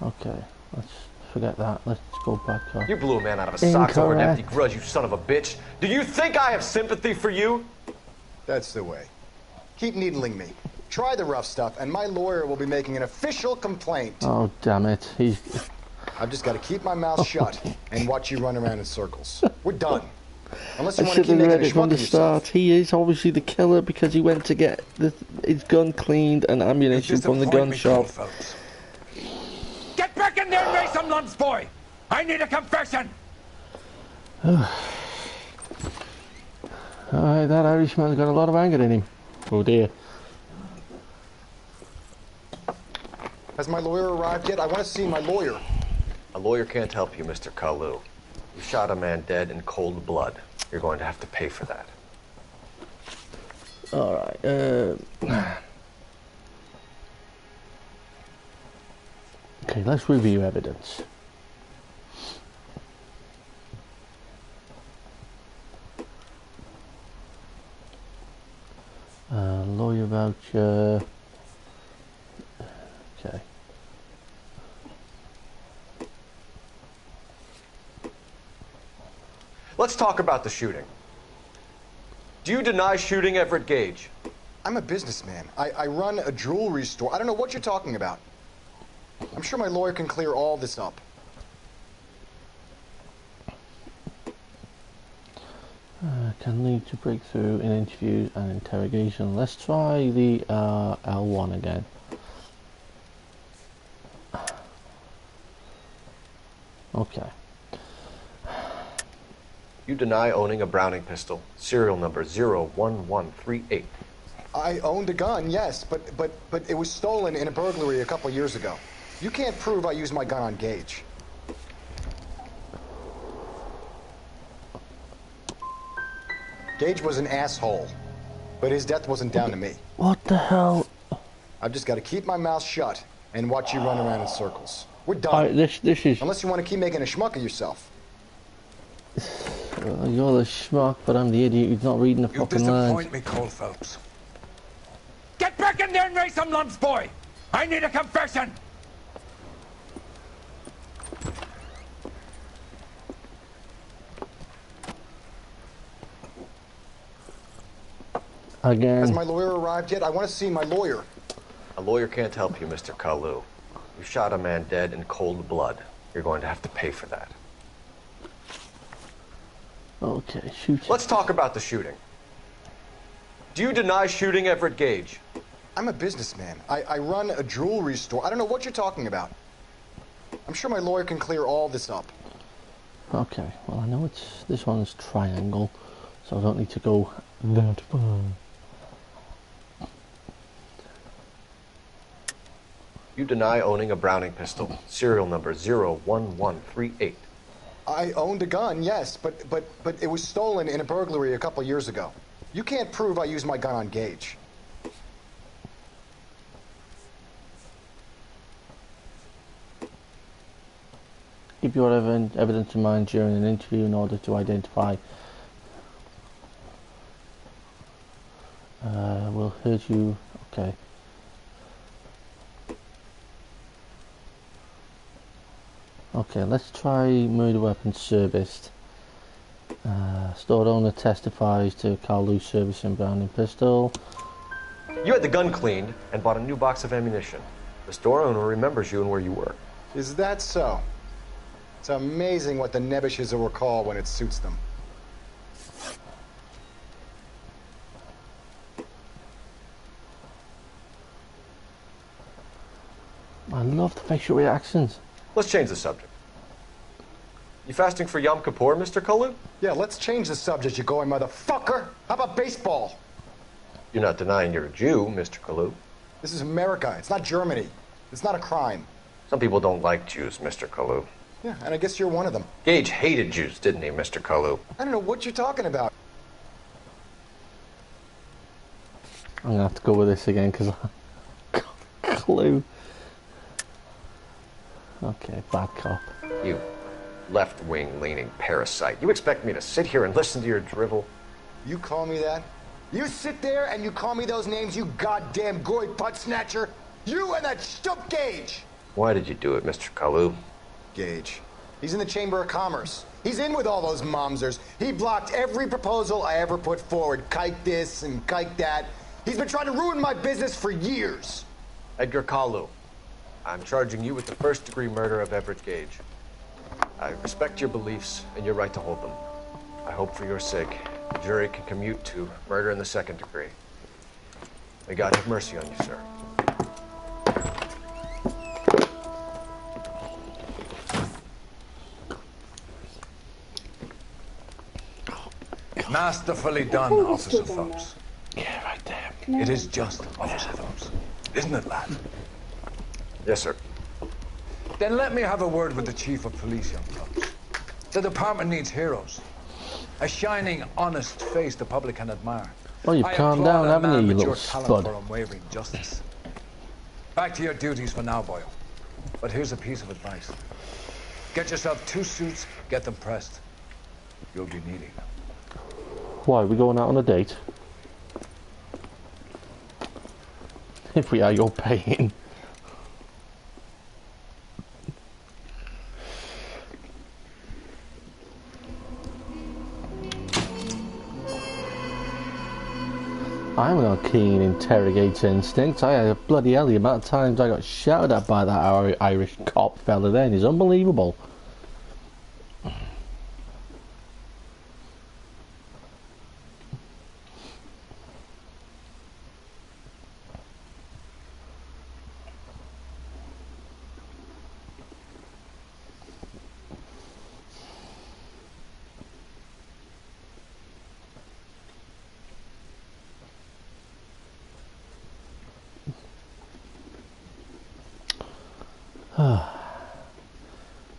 S1: Okay, let's forget that. Let's go back up.
S12: You blew a man out of his socks over an empty grudge, you son of a bitch. Do you think I have sympathy for you?
S22: That's the way. Keep needling me. Try the rough stuff, and my lawyer will be making an official complaint.
S1: Oh, damn it.
S22: I've just got to keep my mouth shut and watch you run around in circles. We're done. Unless you
S1: I
S22: want to
S1: should
S22: keep
S1: have
S22: making
S1: read
S22: a
S1: it from
S22: schmuck
S1: the
S22: of yourself.
S1: start. He is obviously the killer because he went to get his gun cleaned and ammunition from the gun shop.
S13: Get back in there and raise some lumps, boy! I need a confession!
S1: Alright, that Irishman's got a lot of anger in him. Oh dear.
S22: Has my lawyer arrived yet? I want to see my lawyer.
S12: A lawyer can't help you, Mr. Kalu. You shot a man dead in cold blood. You're going to have to pay for that.
S1: Alright, okay, let's review evidence. Lawyer voucher. Okay.
S12: Let's talk about the shooting. Do you deny shooting Everett Gage?
S22: I'm a businessman. I run a jewelry store. I don't know what you're talking about. I'm sure my lawyer can clear all this up.
S1: Can lead to breakthrough in interviews and interrogation. Let's try the L1 again. Okay.
S12: You deny owning a Browning pistol, serial number 01138.
S22: I owned a gun, yes, but it was stolen in a burglary a couple years ago. You can't prove I used my gun on Gage. Gage was an asshole, but his death wasn't down to me.
S1: What the hell?
S22: I've just got to keep my mouth shut and watch you run around in circles. We're done.
S1: Alright, this is...
S22: Unless you want to keep making a schmuck of yourself.
S1: You're the schmuck, but I'm the idiot who's not reading the fucking lines.
S13: You disappoint me, Cole Phelps. Get back in there and raise some lumps, boy! I need a confession!
S1: Again.
S22: Has my lawyer arrived yet? I want to see my lawyer.
S12: A lawyer can't help you, Mr. Kalu. You shot a man dead in cold blood. You're going to have to pay for that.
S1: Okay, shoot.
S12: Let's talk about the shooting. Do you deny shooting Everett Gage?
S22: I'm a businessman. I run a jewelry store. I don't know what you're talking about. I'm sure my lawyer can clear all this up.
S1: Okay, well I know this one's triangle, so I don't need to go that far.
S12: You deny owning a Browning pistol, serial number 01138.
S22: I owned a gun, yes, but it was stolen in a burglary a couple years ago. You can't prove I used my gun on Gage.
S1: Keep your evidence in mind during an interview in order to identify. Will hurt you. Okay. Okay, let's try murder weapon serviced. Store owner testifies to Kalu servicing Browning pistol.
S12: You had the gun cleaned and bought a new box of ammunition. The store owner remembers you and where you were.
S22: Is that so? It's amazing what the Nebbishes will recall when it suits them.
S1: I love the facial reactions.
S12: Let's change the subject. You fasting for Yom Kippur, Mr. Kalu?
S22: Yeah, let's change the subject, you going motherfucker. How about baseball?
S12: You're not denying you're a Jew, Mr. Kalu.
S22: This is America. It's not Germany. It's not a crime.
S12: Some people don't like Jews, Mr. Kalu.
S22: Yeah, and I guess you're one of them.
S12: Gage hated Jews, didn't he, Mr. Kalu?
S22: I don't know what you're talking about.
S1: I'm gonna have to go with this again because I clue. Okay, bad cop.
S12: You left-wing leaning parasite. You expect me to sit here and listen to your drivel?
S22: You call me that? You sit there and you call me those names, you goddamn goy putt snatcher? You and that stump Gage!
S12: Why did you do it, Mr. Kalu?
S22: Gage. He's in the Chamber of Commerce. He's in with all those momsers. He blocked every proposal I ever put forward. Kike this and kike that. He's been trying to ruin my business for years.
S12: Edgar Kalu, I'm charging you with the first-degree murder of Everett Gage. I respect your beliefs and your right to hold them. I hope for your sake the jury can commute to murder in the second degree. May God have mercy on you, sir.
S13: Masterfully done, Officer Phelps.
S1: Yeah, right there.
S13: It is just, Officer Phelps. Isn't it, lad?
S12: Yes, sir.
S13: Then let me have a word with the Chief of Police, young Phelps. The department needs heroes. A shining, honest face the public can admire.
S1: Well, you've calmed down, haven't you, you little spud?
S13: For unwavering justice. Back to your duties for now, Boyle. But here's a piece of advice. Get yourself 2 suits, get them pressed. You'll be needing them.
S1: Why, are we going out on a date? If we are, you're paying. I'm on keen interrogator instincts. I had a bloody hell the amount of times I got shouted at by that Irish cop fella then is unbelievable.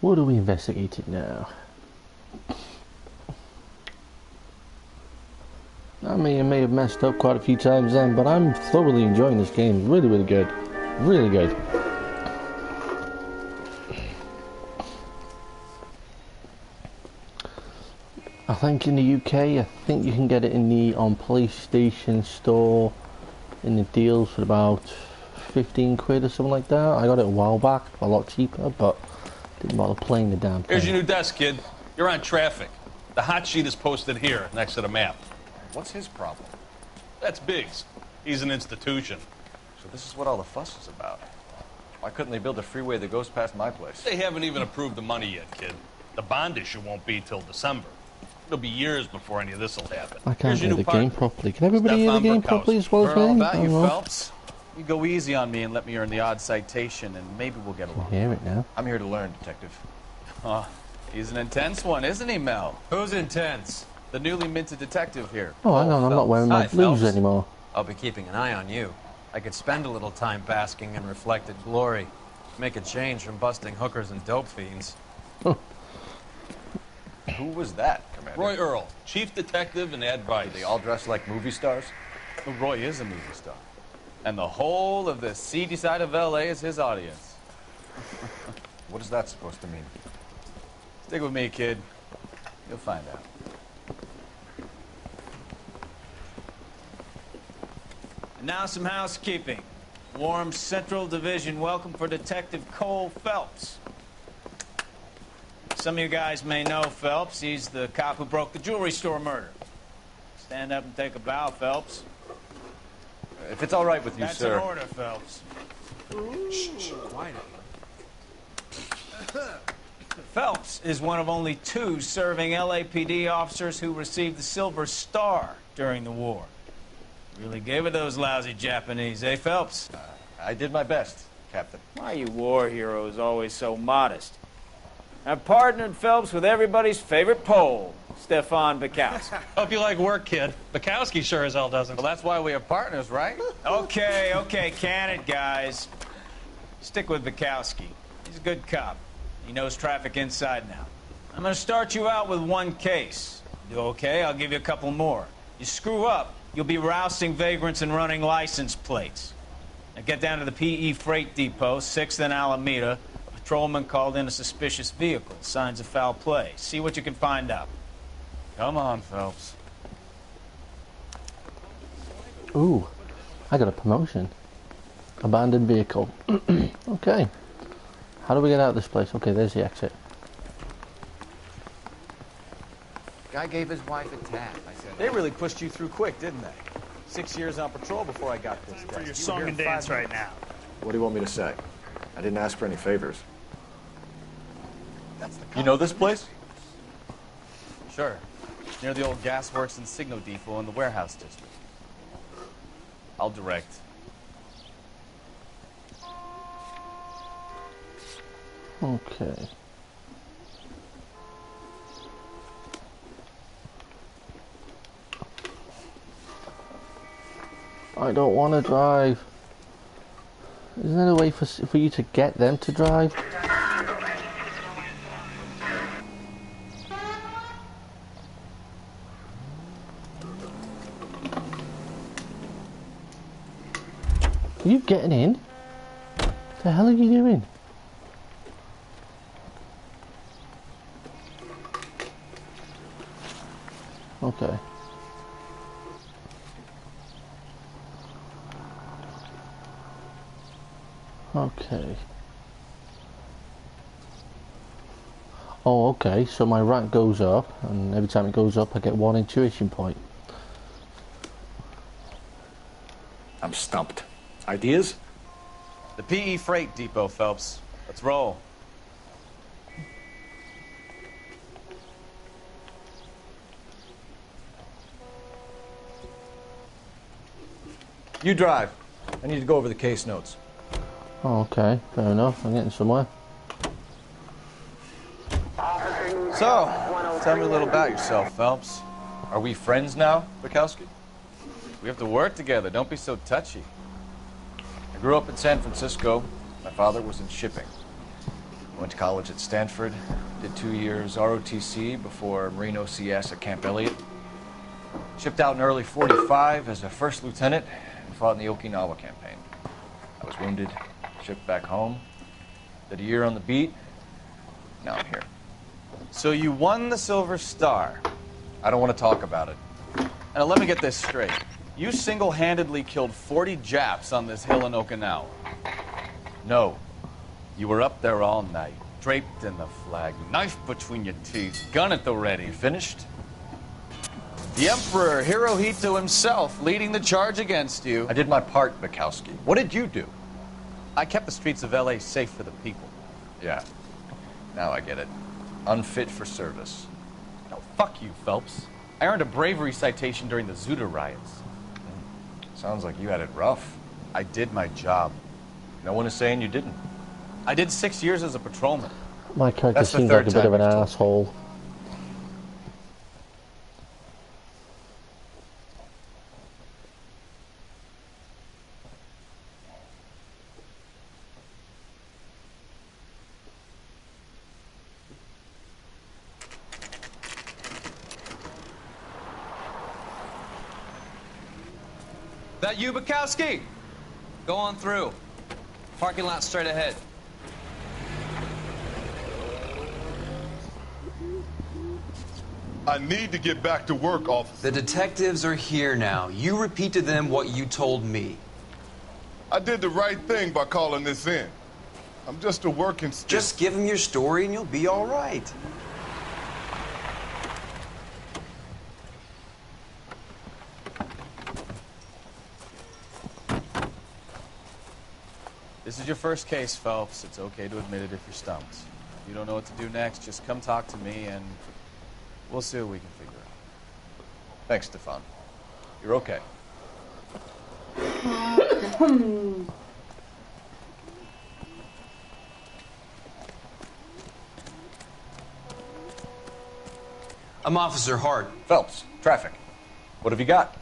S1: What are we investigating now? I may have messed up quite a few times then, but I'm thoroughly enjoying this game. Really, really good. Really good. I think in the UK, I think you can get it on PlayStation Store in the deals for about 15 quid or something like that. I got it a while back, a lot cheaper, but didn't bother playing the damn thing.
S10: Here's your new desk, kid. You're on traffic. The hot sheet is posted here, next to the map.
S16: What's his problem?
S10: That's Biggs. He's an institution.
S16: So this is what all the fuss is about. Why couldn't they build a freeway that goes past my place?
S10: They haven't even approved the money yet, kid. The bond issue won't be till December. It'll be years before any of this will happen.
S1: I can't hear the game properly. Can everybody hear the game properly as well as
S16: Heard all
S1: me?
S16: about you, Phelps. You go easy on me and let me earn the odd citation, and maybe we'll get along.
S1: I hear it now.
S16: I'm here to learn, Detective.
S11: Oh, he's an intense one, isn't he, Mel?
S16: Who's intense? The newly minted detective here.
S1: Oh, hang on, I'm not wearing my blues anymore.
S23: I'll be keeping an eye on you. I could spend a little time basking in reflected glory. Make a change from busting hookers and dope fiends.
S16: Who was that, Commander?
S10: Roy Earl, chief detective and advice.
S16: They all dress like movie stars?
S11: Well, Roy is a movie star. And the whole of the seedy side of L.A. is his audience.
S16: What is that supposed to mean?
S11: Stick with me, kid. You'll find out. And now some housekeeping. Warm Central Division welcome for Detective Cole Phelps. Some of you guys may know Phelps. He's the cop who broke the jewelry store murder. Stand up and take a bow, Phelps.
S16: If it's all right with you,
S11: That's
S16: sir.
S11: That's an order, Phelps.
S23: Shh, quiet.
S11: Phelps is one of only 2 serving LAPD officers who received the Silver Star during the war. Really gave it those lousy Japanese, eh, Phelps?
S16: I did my best, Captain.
S11: Why are you war heroes always so modest? I've partnered Phelps with everybody's favorite Pole, Stefan Bukowski.
S10: Hope you like work, kid. Bukowski sure as hell doesn't.
S11: Well, that's why we have partners, right? Okay, can it, guys. Stick with Bukowski. He's a good cop. He knows traffic inside and out. I'm going to start you out with 1 case. You do okay? I'll give you a couple more. You screw up, you'll be rousting vagrants and running license plates. Now get down to the PE Freight Depot, 6th and Alameda. A patrolman called in a suspicious vehicle. Signs of foul play. See what you can find out. Come on, Phelps.
S1: Ooh, I got a promotion. Abandoned vehicle. Okay. How do we get out of this place? Okay, there's the exit.
S23: Guy gave his wife a tap. I said,
S16: They really pushed you through quick, didn't they? 6 years on patrol before I got this
S8: For
S16: desk.
S8: your song and dance right now.
S12: What do you want me to say? I didn't ask for any favors.
S16: You know this place?
S11: Sure. Near the old gasworks and signal depot in the warehouse district. I'll direct.
S1: Okay. I don't want to drive. Isn't there a way for you to get them to drive? Are you getting in? What the hell are you doing? Okay. Okay. Oh, okay, so my rank goes up, and every time it goes up I get 1 intuition point.
S12: I'm stumped. Ideas?
S11: The PE Freight Depot, Phelps. Let's roll.
S23: You drive. I need to go over the case notes.
S1: Oh, okay, fair enough, I'm getting somewhere.
S11: So, tell me a little about yourself, Phelps.
S16: Are we friends now, Bukowski?
S11: We have to work together. Don't be so touchy.
S16: I grew up in San Francisco. My father was in shipping.
S9: Went to college at Stanford, did 2 years ROTC before Marine OCS at Camp Elliott. Shipped out in early '45 as a first lieutenant and fought in the Okinawa campaign. I was wounded, shipped back home, did a year on the beat. Now I'm here.
S11: So you won the Silver Star.
S9: I don't want to talk about it.
S11: Now let me get this straight. You single-handedly killed 40 Japs on this hill in Okinawa.
S9: No.
S11: You were up there all night, draped in the flag, knife between your teeth, gun at the ready.
S9: Finished?
S11: The Emperor Hirohito himself leading the charge against you.
S9: I did my part, Bukowski. What did you do?
S11: I kept the streets of L.A. safe for the people.
S9: Yeah. Now I get it. Unfit for service.
S11: No, fuck you, Phelps. I earned a bravery citation during the Zuda riots.
S9: Sounds like you had it rough.
S11: I did my job.
S9: No one is saying you didn't.
S11: I did 6 years as a patrolman.
S1: My character seems like a bit of an asshole.
S23: That you, Bukowski? Go on through. Parking lot straight ahead.
S4: I need to get back to work, officer.
S14: The detectives are here now. You repeat to them what you told me.
S4: I did the right thing by calling this in. I'm just a working stick.
S14: Just give them your story and you'll be all right.
S11: This is your first case, Phelps. It's okay to admit it if you're stumped. If you don't know what to do next, just come talk to me and we'll see what we can figure out.
S9: Thanks, Stefan. You're okay.
S14: I'm Officer Hart.
S9: Phelps, traffic. What have you got?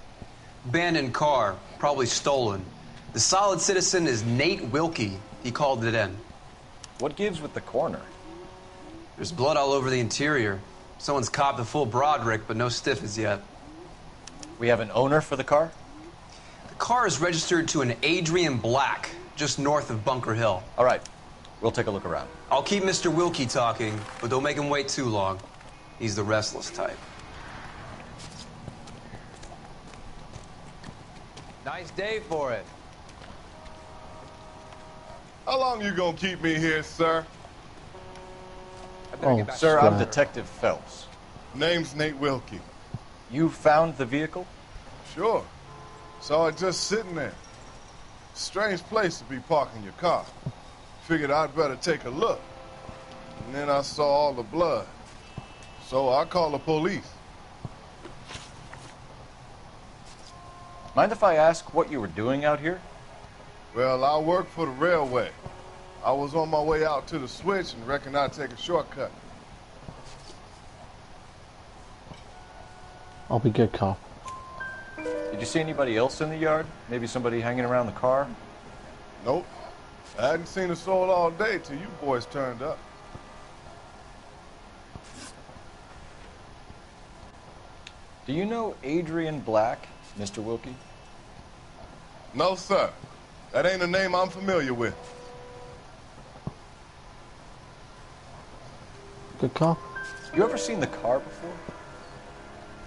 S14: Abandoned car, probably stolen. The solid citizen is Nate Wilkie. He called it in.
S9: What gives with the coroner?
S14: There's blood all over the interior. Someone's copped a full Broderick, but no stiff as yet.
S9: We have an owner for the car?
S14: The car is registered to an Adrian Black, just north of Bunker Hill.
S9: All right. We'll take a look around.
S14: I'll keep Mr. Wilkie talking, but don't make him wait too long. He's the restless type.
S23: Nice day for it.
S4: How long you gonna keep me here, sir?
S9: Oh, sir, I'm Detective Phelps.
S4: Name's Nate Wilkie.
S9: You found the vehicle?
S4: Sure. Saw it just sitting there. Strange place to be parking your car. Figured I'd better take a look. And then I saw all the blood. So I called the police.
S9: Mind if I ask what you were doing out here?
S4: Well, I work for the railway. I was on my way out to the switch and reckoned I'd take a shortcut.
S1: I'll be good, cop.
S9: Did you see anybody else in the yard? Maybe somebody hanging around the car?
S4: Nope. I hadn't seen a soul all day till you boys turned up.
S9: Do you know Adrian Black, Mr. Wilkie?
S4: No, sir. That ain't a name I'm familiar with.
S1: Good call.
S9: You ever seen the car before?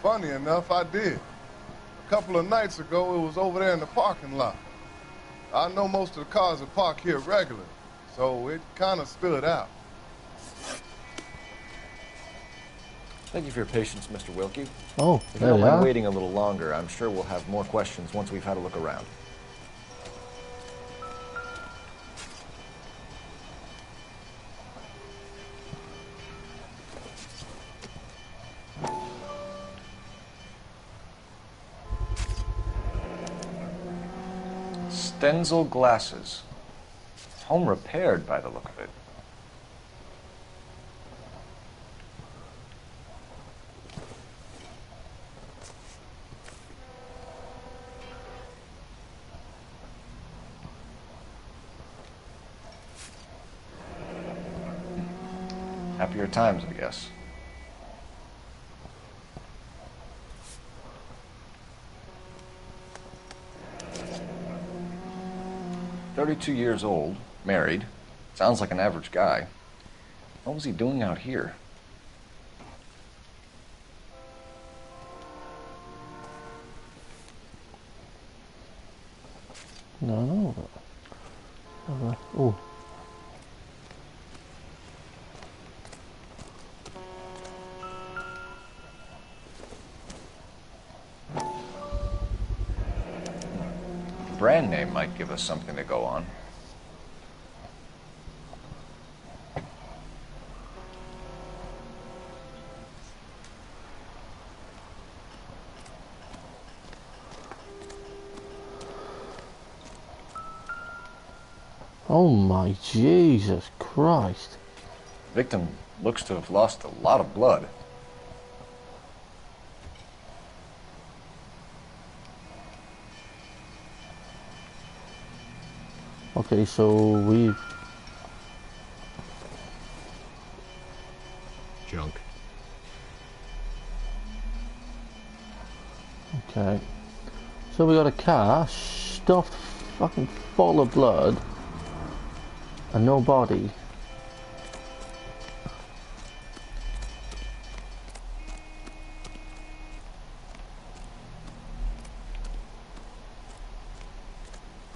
S4: Funny enough, I did. A couple of nights ago, it was over there in the parking lot. I know most of the cars are parked here regularly, so it kind of stood out.
S9: Thank you for your patience, Mr. Wilkie.
S1: Oh,
S9: if you
S1: there
S9: don't
S1: you
S9: mind
S1: are.
S9: waiting a little longer, I'm sure we'll have more questions once we've had a look around. Stenzel glasses. Home repaired by the look of it. Happier times, I guess. "32 years old, married, sounds like an average guy. What was he doing out here?"
S1: No. Oh.
S9: Brand name might give us something to go on.
S1: Oh my Jesus Christ.
S9: Victim looks to have lost a lot of blood.
S1: Okay, so we've...
S12: Junk.
S1: Okay. So we got a car stuffed fucking full of blood and no body.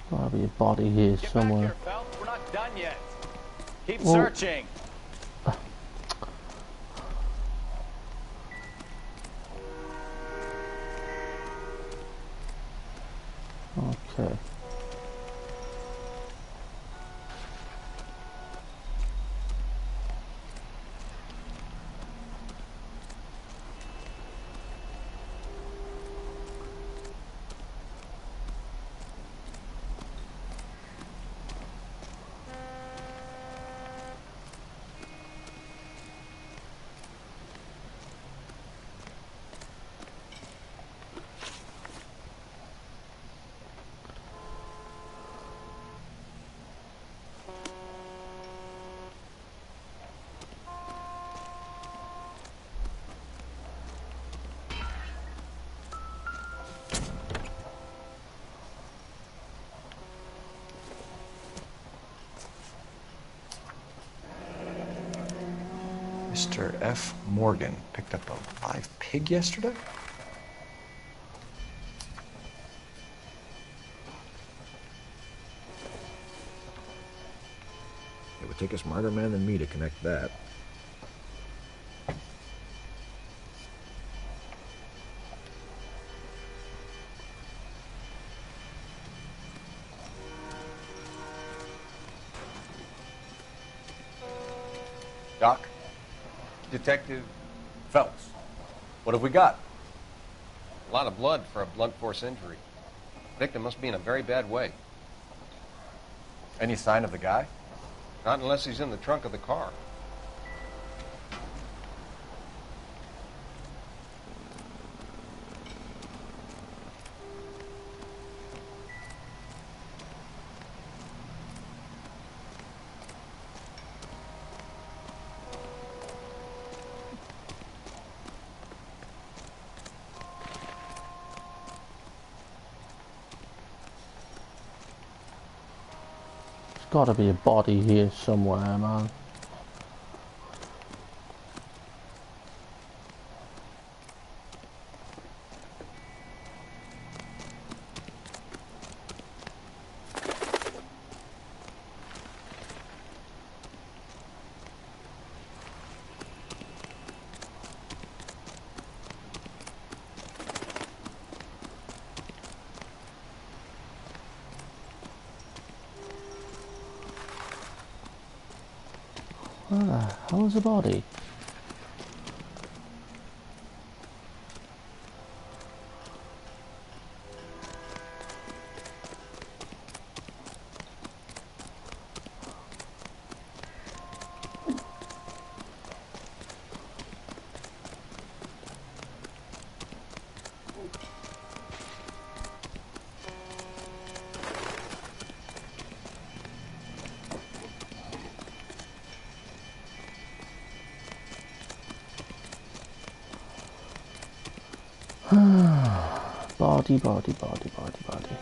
S1: Gotta be a body here somewhere.
S11: We're not done yet. Keep
S1: Well,
S11: searching.
S1: Okay.
S12: Mr. F. Morgan picked up a live pig yesterday? It would take a smarter man than me to connect that.
S9: Doc? Detective Phelps. What have we got?
S15: A lot of blood for a blunt force injury. Victim must be in a very bad way.
S9: Any sign of the guy?
S15: Not unless he's in the trunk of the car.
S1: Gotta be a body here somewhere, man. Where the hell is the body? Body, body, body, body, body.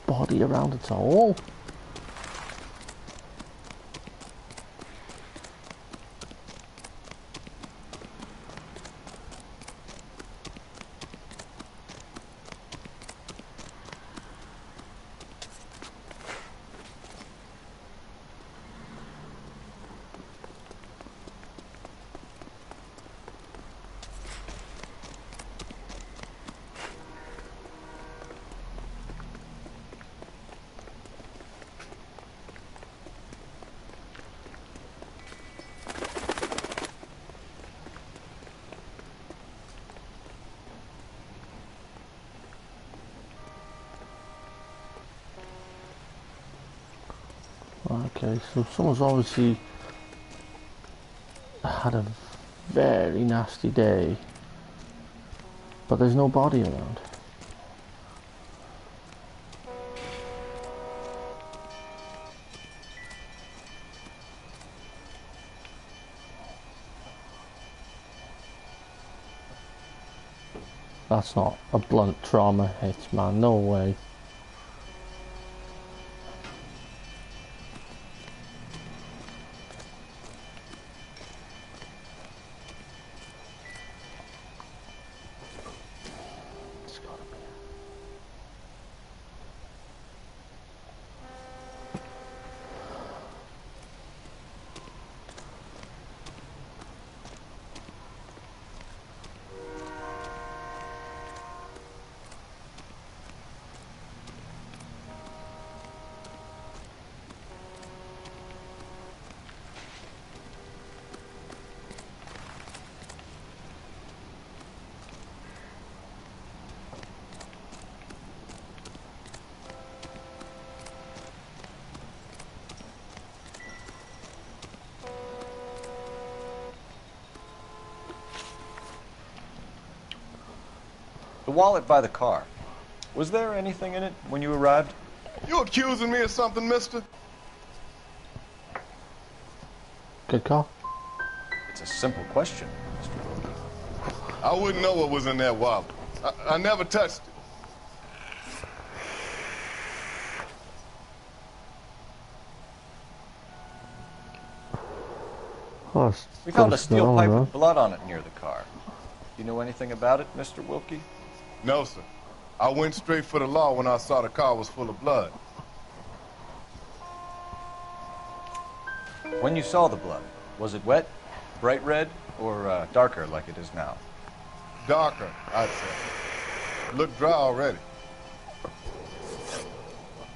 S1: Body around it all. Okay, so someone's obviously had a very nasty day, but there's no body around. That's not a blunt trauma hit, man, no way.
S12: The wallet by the car. Was there anything in it when you arrived?
S4: You accusing me of something, mister?
S1: Good call.
S12: It's a simple question, Mr. Wilkie.
S4: I wouldn't know what was in that wallet. I never touched it.
S1: Oh,
S12: We found a steel pipe with blood on it near the car. Do you know anything about it, Mr. Wilkie?
S4: No, sir. I went straight for the law when I saw the car was full of blood.
S12: When you saw the blood, was it wet, bright red, or darker like it is now?
S4: Darker, I'd say. It looked dry already.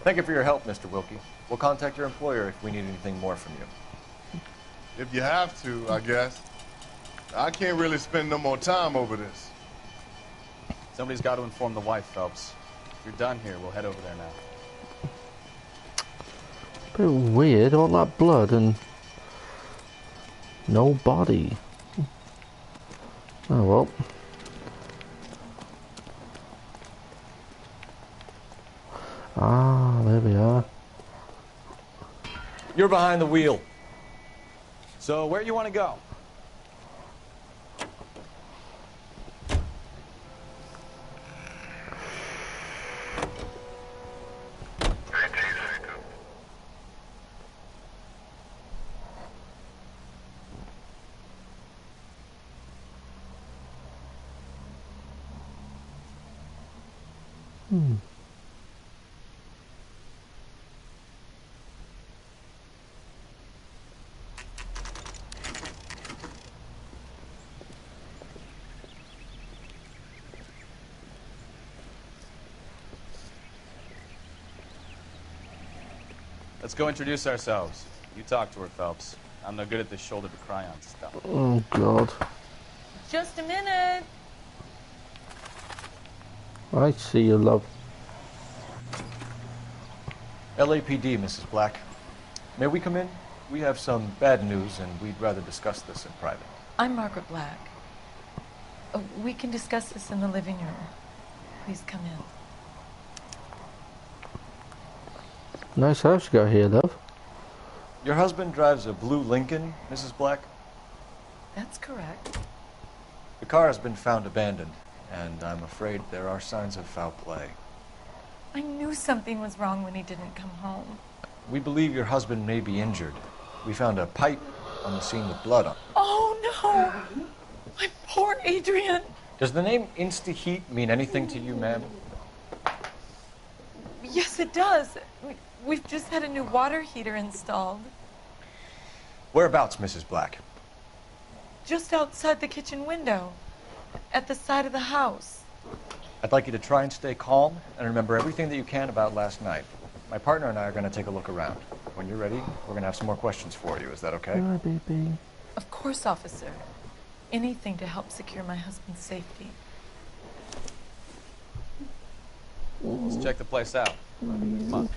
S12: Thank you for your help, Mr. Wilkie. We'll contact your employer if we need anything more from you.
S4: If you have to, I guess. I can't really spend no more time over this.
S17: Somebody's got to inform the wife, Phelps. If you're done here, we'll head over there now.
S1: Bit weird, all that blood and no body. Oh well. Ah, there we are.
S12: You're behind the wheel.
S17: So, where do you want to go? Let's go introduce ourselves. You talk to her, Phelps. I'm no good at this shoulder to cry on stuff.
S1: Oh, God.
S2: Just a minute.
S1: I see you, love.
S9: LAPD, Mrs. Black. May we come in? We have some bad news, and we'd rather discuss this in private.
S6: I'm Margaret Black. We can discuss this in the living room. Please come in.
S1: Nice house you got here, love.
S9: Your husband drives a blue Lincoln, Mrs. Black?
S6: That's correct.
S9: The car has been found abandoned, and I'm afraid there are signs of foul play.
S6: I knew something was wrong when he didn't come home.
S9: We believe your husband may be injured. We found a pipe on the scene with blood on it.
S6: Oh, no! My poor Adrian!
S9: Does the name Insta-Heat mean anything to you, ma'am?
S6: Yes, it does. We've just had a new water heater installed.
S9: Whereabouts, Mrs. Black?
S6: Just outside the kitchen window. At the side of the house.
S9: I'd like you to try and stay calm and remember everything that you can about last night. My partner and I are going to take a look around. When you're ready, we're going to have some more questions for you. Is that okay?
S1: Hi, baby.
S6: Of course, officer. Anything to help secure my husband's safety.
S17: Let's check the place out. Come on.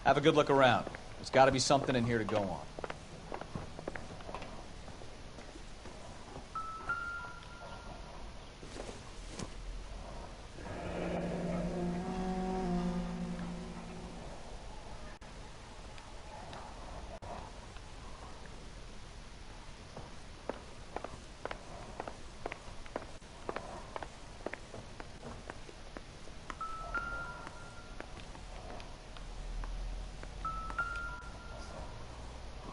S17: Have a good look around. There's got to be something in here to go on.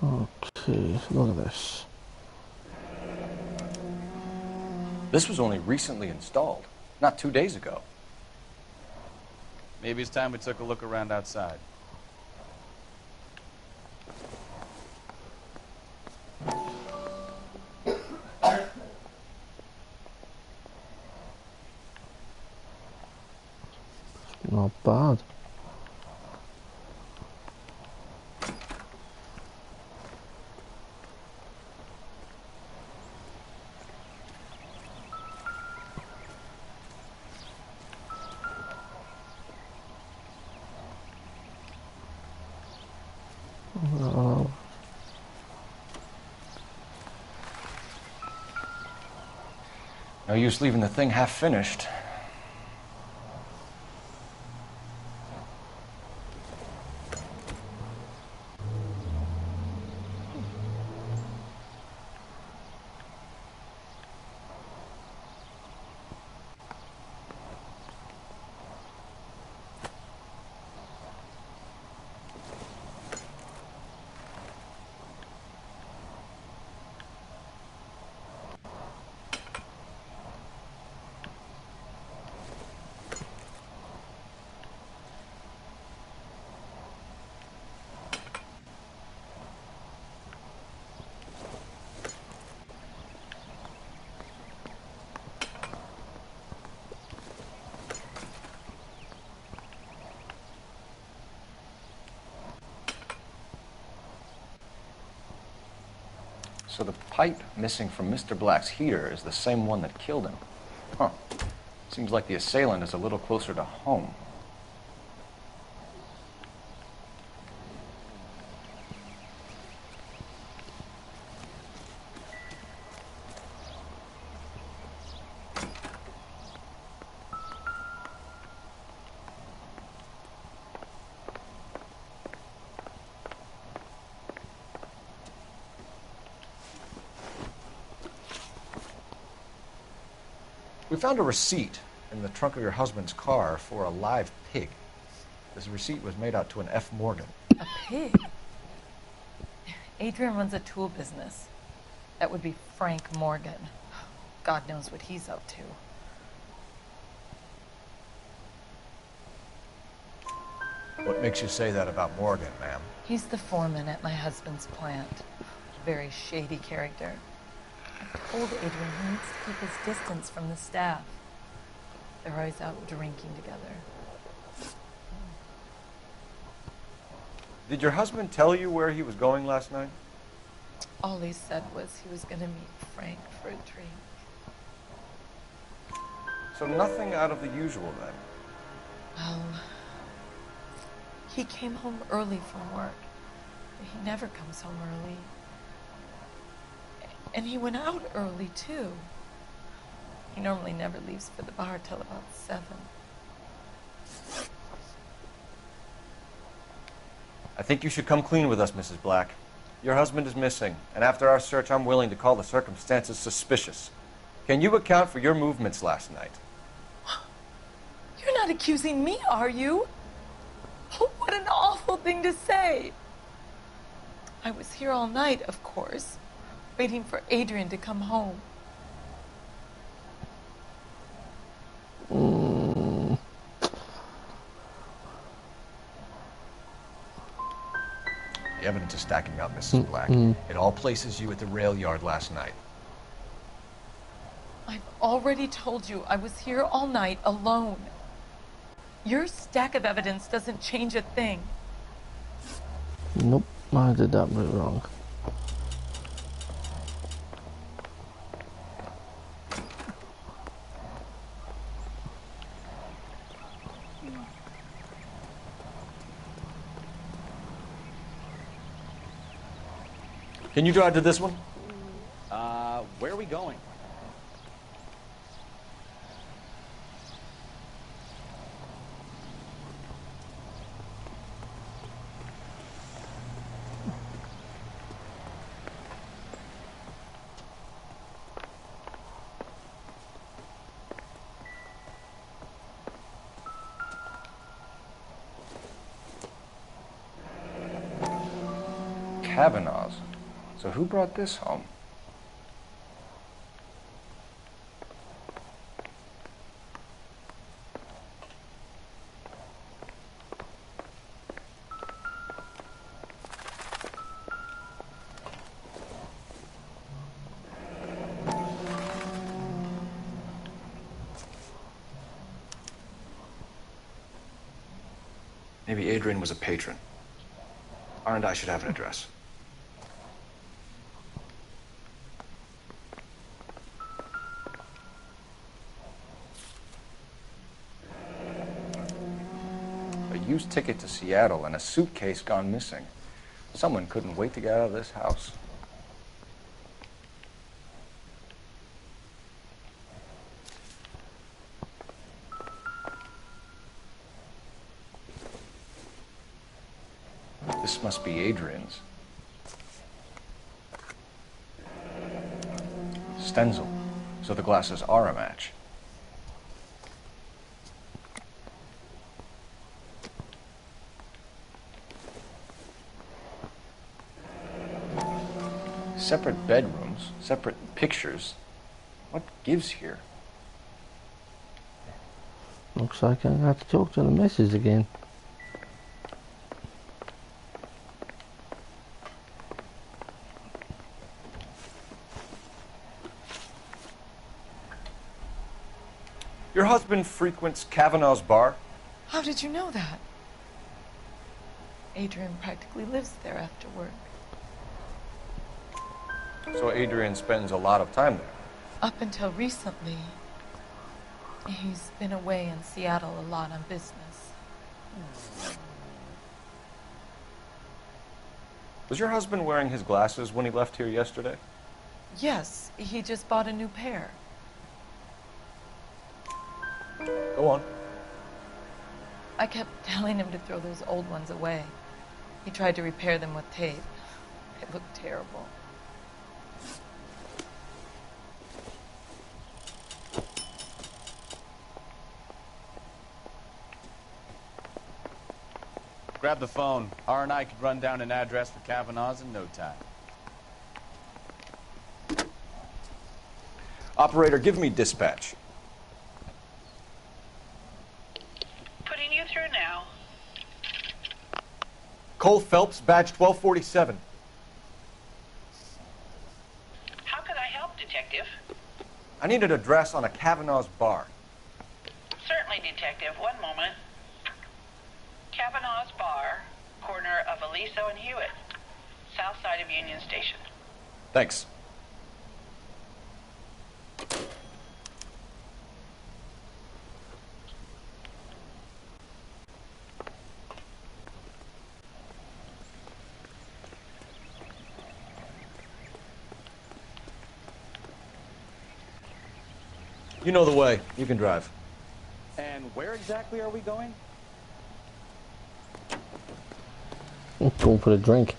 S1: Okay, look at this.
S9: This was only recently installed, not 2 days ago.
S17: Maybe it's time we took a look around outside.
S1: Not bad.
S9: No use leaving the thing half finished. So the pipe missing from Mr. Black's heater is the same one that killed him. Huh. Seems like the assailant is a little closer to home. We found a receipt in the trunk of your husband's car for a live pig. This receipt was made out to an F. Morgan.
S6: A pig? Adrian runs a tool business. That would be Frank Morgan. God knows what he's up to.
S9: What makes you say that about Morgan, ma'am?
S6: He's the foreman at my husband's plant. Very shady character. I told Adrian he needs to keep his distance from the staff. They're always out drinking together.
S9: Did your husband tell you where he was going last night?
S6: All he said was he was going to meet Frank for a drink.
S9: So nothing out of the usual then.
S6: Well, he came home early from work. He never comes home early. And he went out early, too. He normally never leaves for the bar till about 7.
S9: I think you should come clean with us, Mrs. Black. Your husband is missing, and after our search, I'm willing to call the circumstances suspicious. Can you account for your movements last night?
S6: You're not accusing me, are you? Oh, what an awful thing to say. I was here all night, of course, waiting for Adrian to come home.
S9: The evidence is stacking up, Mrs. Black. It all places you at the rail yard last night.
S6: I've already told you I was here all night alone. Your stack of evidence doesn't change a thing.
S1: Nope, I did that bit wrong.
S9: Can you drive to this one?
S17: Where are we going?
S9: Kavanaugh's. So who brought this home? Maybe Adrian was a patron. R&I should have an address. A used ticket to Seattle and a suitcase gone missing. Someone couldn't wait to get out of this house. This must be Adrian's. Stenzel. So the glasses are a match. Separate bedrooms, separate pictures. What gives here?
S1: Looks like I'm going to have to talk to the missus again.
S9: Your husband frequents Kavanaugh's bar?
S6: How did you know that? Adrian practically lives there after work.
S9: So Adrian spends a lot of time there?
S6: Up until recently, he's been away in Seattle a lot on business.
S9: Was your husband wearing his glasses when he left here yesterday?
S6: Yes, he just bought a new pair.
S9: Go on.
S6: I kept telling him to throw those old ones away. He tried to repair them with tape. It looked terrible.
S17: Grab the phone. R&I could run down an address for Kavanaugh's in no time.
S9: Operator, give me dispatch.
S2: Putting you through now.
S9: Cole Phelps, badge 1247.
S2: How could I help, Detective?
S9: I need an address on a Kavanaugh's bar.
S2: Certainly, Detective. One moment. Kavanaugh's Bar, corner of Aliso and Hewitt, south side of Union Station.
S9: Thanks. You know the way. You can drive.
S11: And where exactly are we going?
S1: Going for a drink.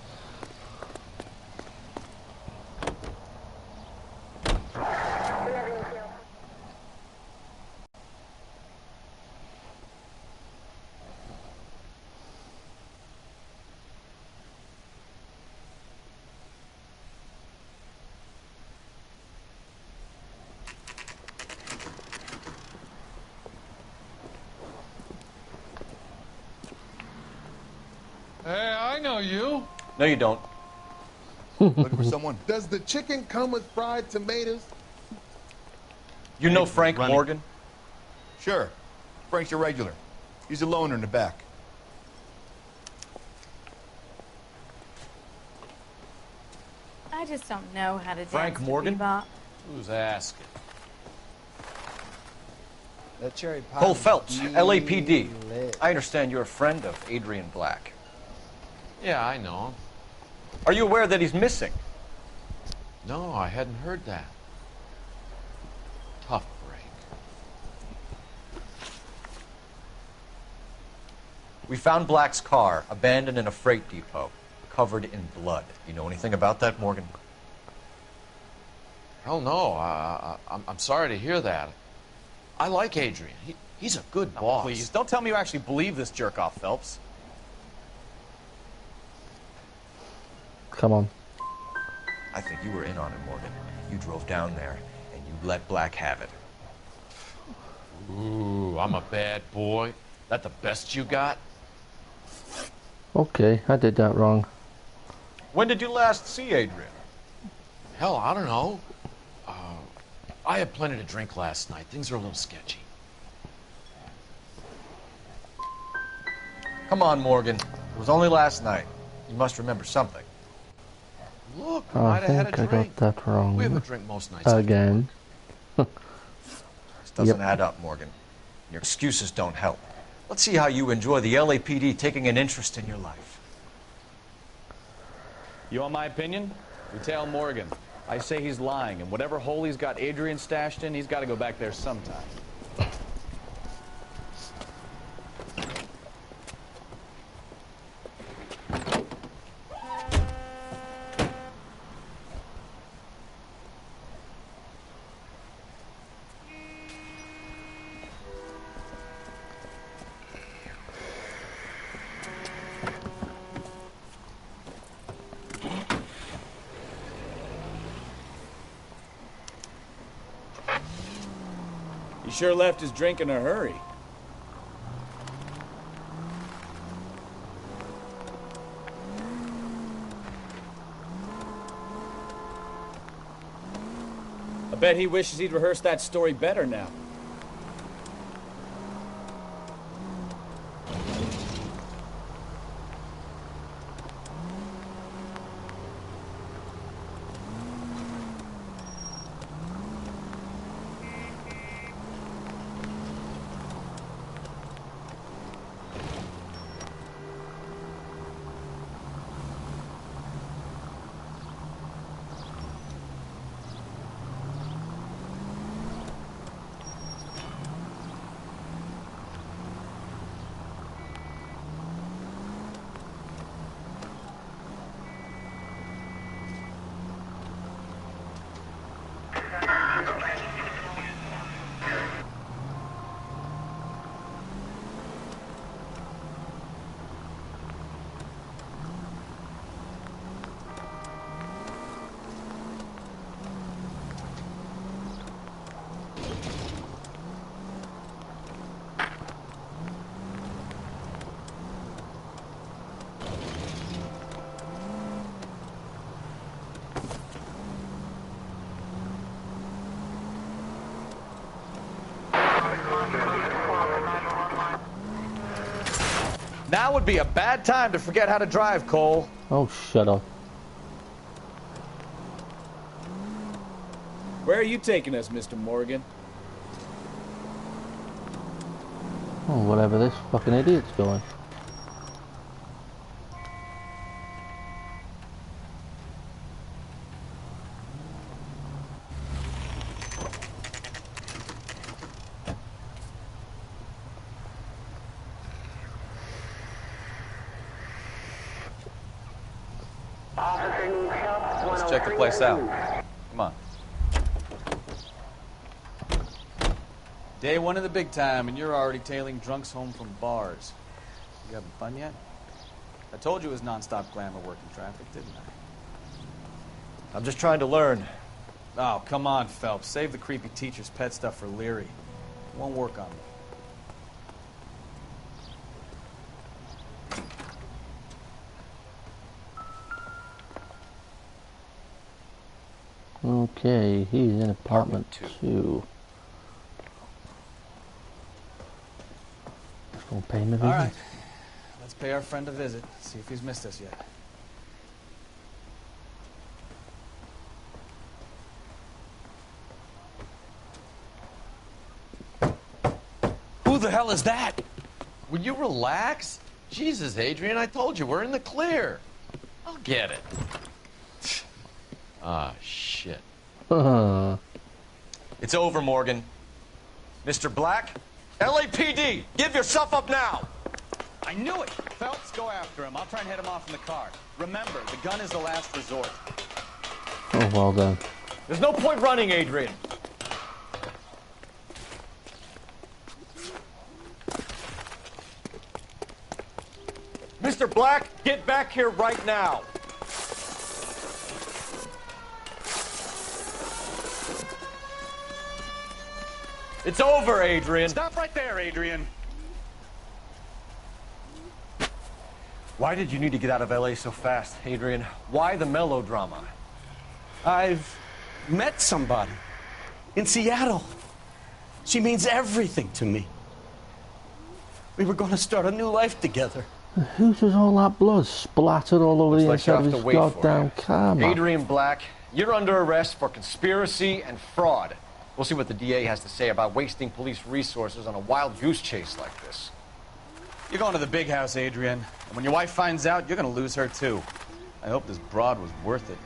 S13: Hey, I know you.
S9: No, you don't.
S4: Looking for someone. Does the chicken come with fried tomatoes?
S9: You know Frank Morgan?
S7: Sure. Frank's your regular. He's a loner in the back.
S18: I just don't know how to
S9: Frank
S18: dance
S9: Morgan?
S18: to bebop.
S17: Who's asking?
S19: That cherry pie.
S9: Cole Phelps, LAPD. I understand you're a friend of Adrian Black.
S24: Yeah, I know him.
S9: Are you aware that he's missing?
S24: No, I hadn't heard that. Tough break.
S9: We found Black's car abandoned in a freight depot, covered in blood. You know anything about that, Morgan?
S24: Hell no. I'm sorry to hear that. I like Adrian. He's a good boss.
S17: Please, don't tell me you actually believe this jerk-off, Phelps.
S1: Come on.
S9: I think you were in on it, Morgan. You drove down there, and you let Black have it.
S24: Ooh, I'm a bad boy. That the best you got?
S1: Okay, I did that wrong.
S9: When did you last see Adrian?
S24: Hell, I don't know. I had plenty to drink last night. Things are a little sketchy.
S9: Come on, Morgan. It was only last night. You must remember something.
S24: Look, we
S1: I
S24: might have had a
S1: think I
S24: drink.
S1: got that wrong.
S24: We have a drink most nights.
S1: Again.
S9: This doesn't
S1: Yep.
S9: add up, Morgan. Your excuses don't help. Let's see how you enjoy the LAPD taking an interest in your life.
S11: You want my opinion? We tell Morgan. I say he's lying, and whatever hole he's got Adrian stashed in, he's got to go back there sometime. He sure left his drink in a hurry. I bet he wishes he'd rehearsed that story better now. Now would be a bad time to forget how to drive, Cole.
S1: Oh, shut up.
S11: Where are you taking us, Mr. Morgan?
S1: Oh, whatever this fucking idiot's going.
S9: Let's check the place out. Come on.
S17: Day one of the big time, and you're already tailing drunks home from bars. You having fun yet? I told you it was non-stop glamour working traffic, didn't I?
S9: I'm just trying to learn.
S17: Oh, come on, Phelps. Save the creepy teacher's pet stuff for Leary. It won't work on me.
S1: Okay, he's in apartment 2. Let's go pay him a visit.
S17: All right. Let's pay our friend a visit. See if he's missed us yet.
S24: Who the hell is that? Will you relax? Jesus, Adrian, I told you, we're in the clear. I'll get it. Ah, shit.
S9: It's over, Morgan. Mr. Black, LAPD, give yourself up now!
S11: I knew it! Phelps, go after him. I'll try and head him off in the car. Remember, the gun is the last resort.
S1: Oh, well done.
S9: There's no point running, Adrian. Mr. Black, get back here right now. It's over, Adrian.
S11: Stop right there, Adrian.
S9: Why did you need to get out of LA so fast, Adrian? Why the melodrama?
S5: I've met somebody in Seattle. She means everything to me. We were going to start a new life together.
S1: Who does all that blood splattered all over the inside of his goddamn car, man?
S9: Adrian Black, you're under arrest for conspiracy and fraud. We'll see what the DA has to say about wasting police resources on a wild goose chase like this.
S17: You're going to the big house, Adrian. And when your wife finds out, you're going to lose her, too. I hope this broad was worth it.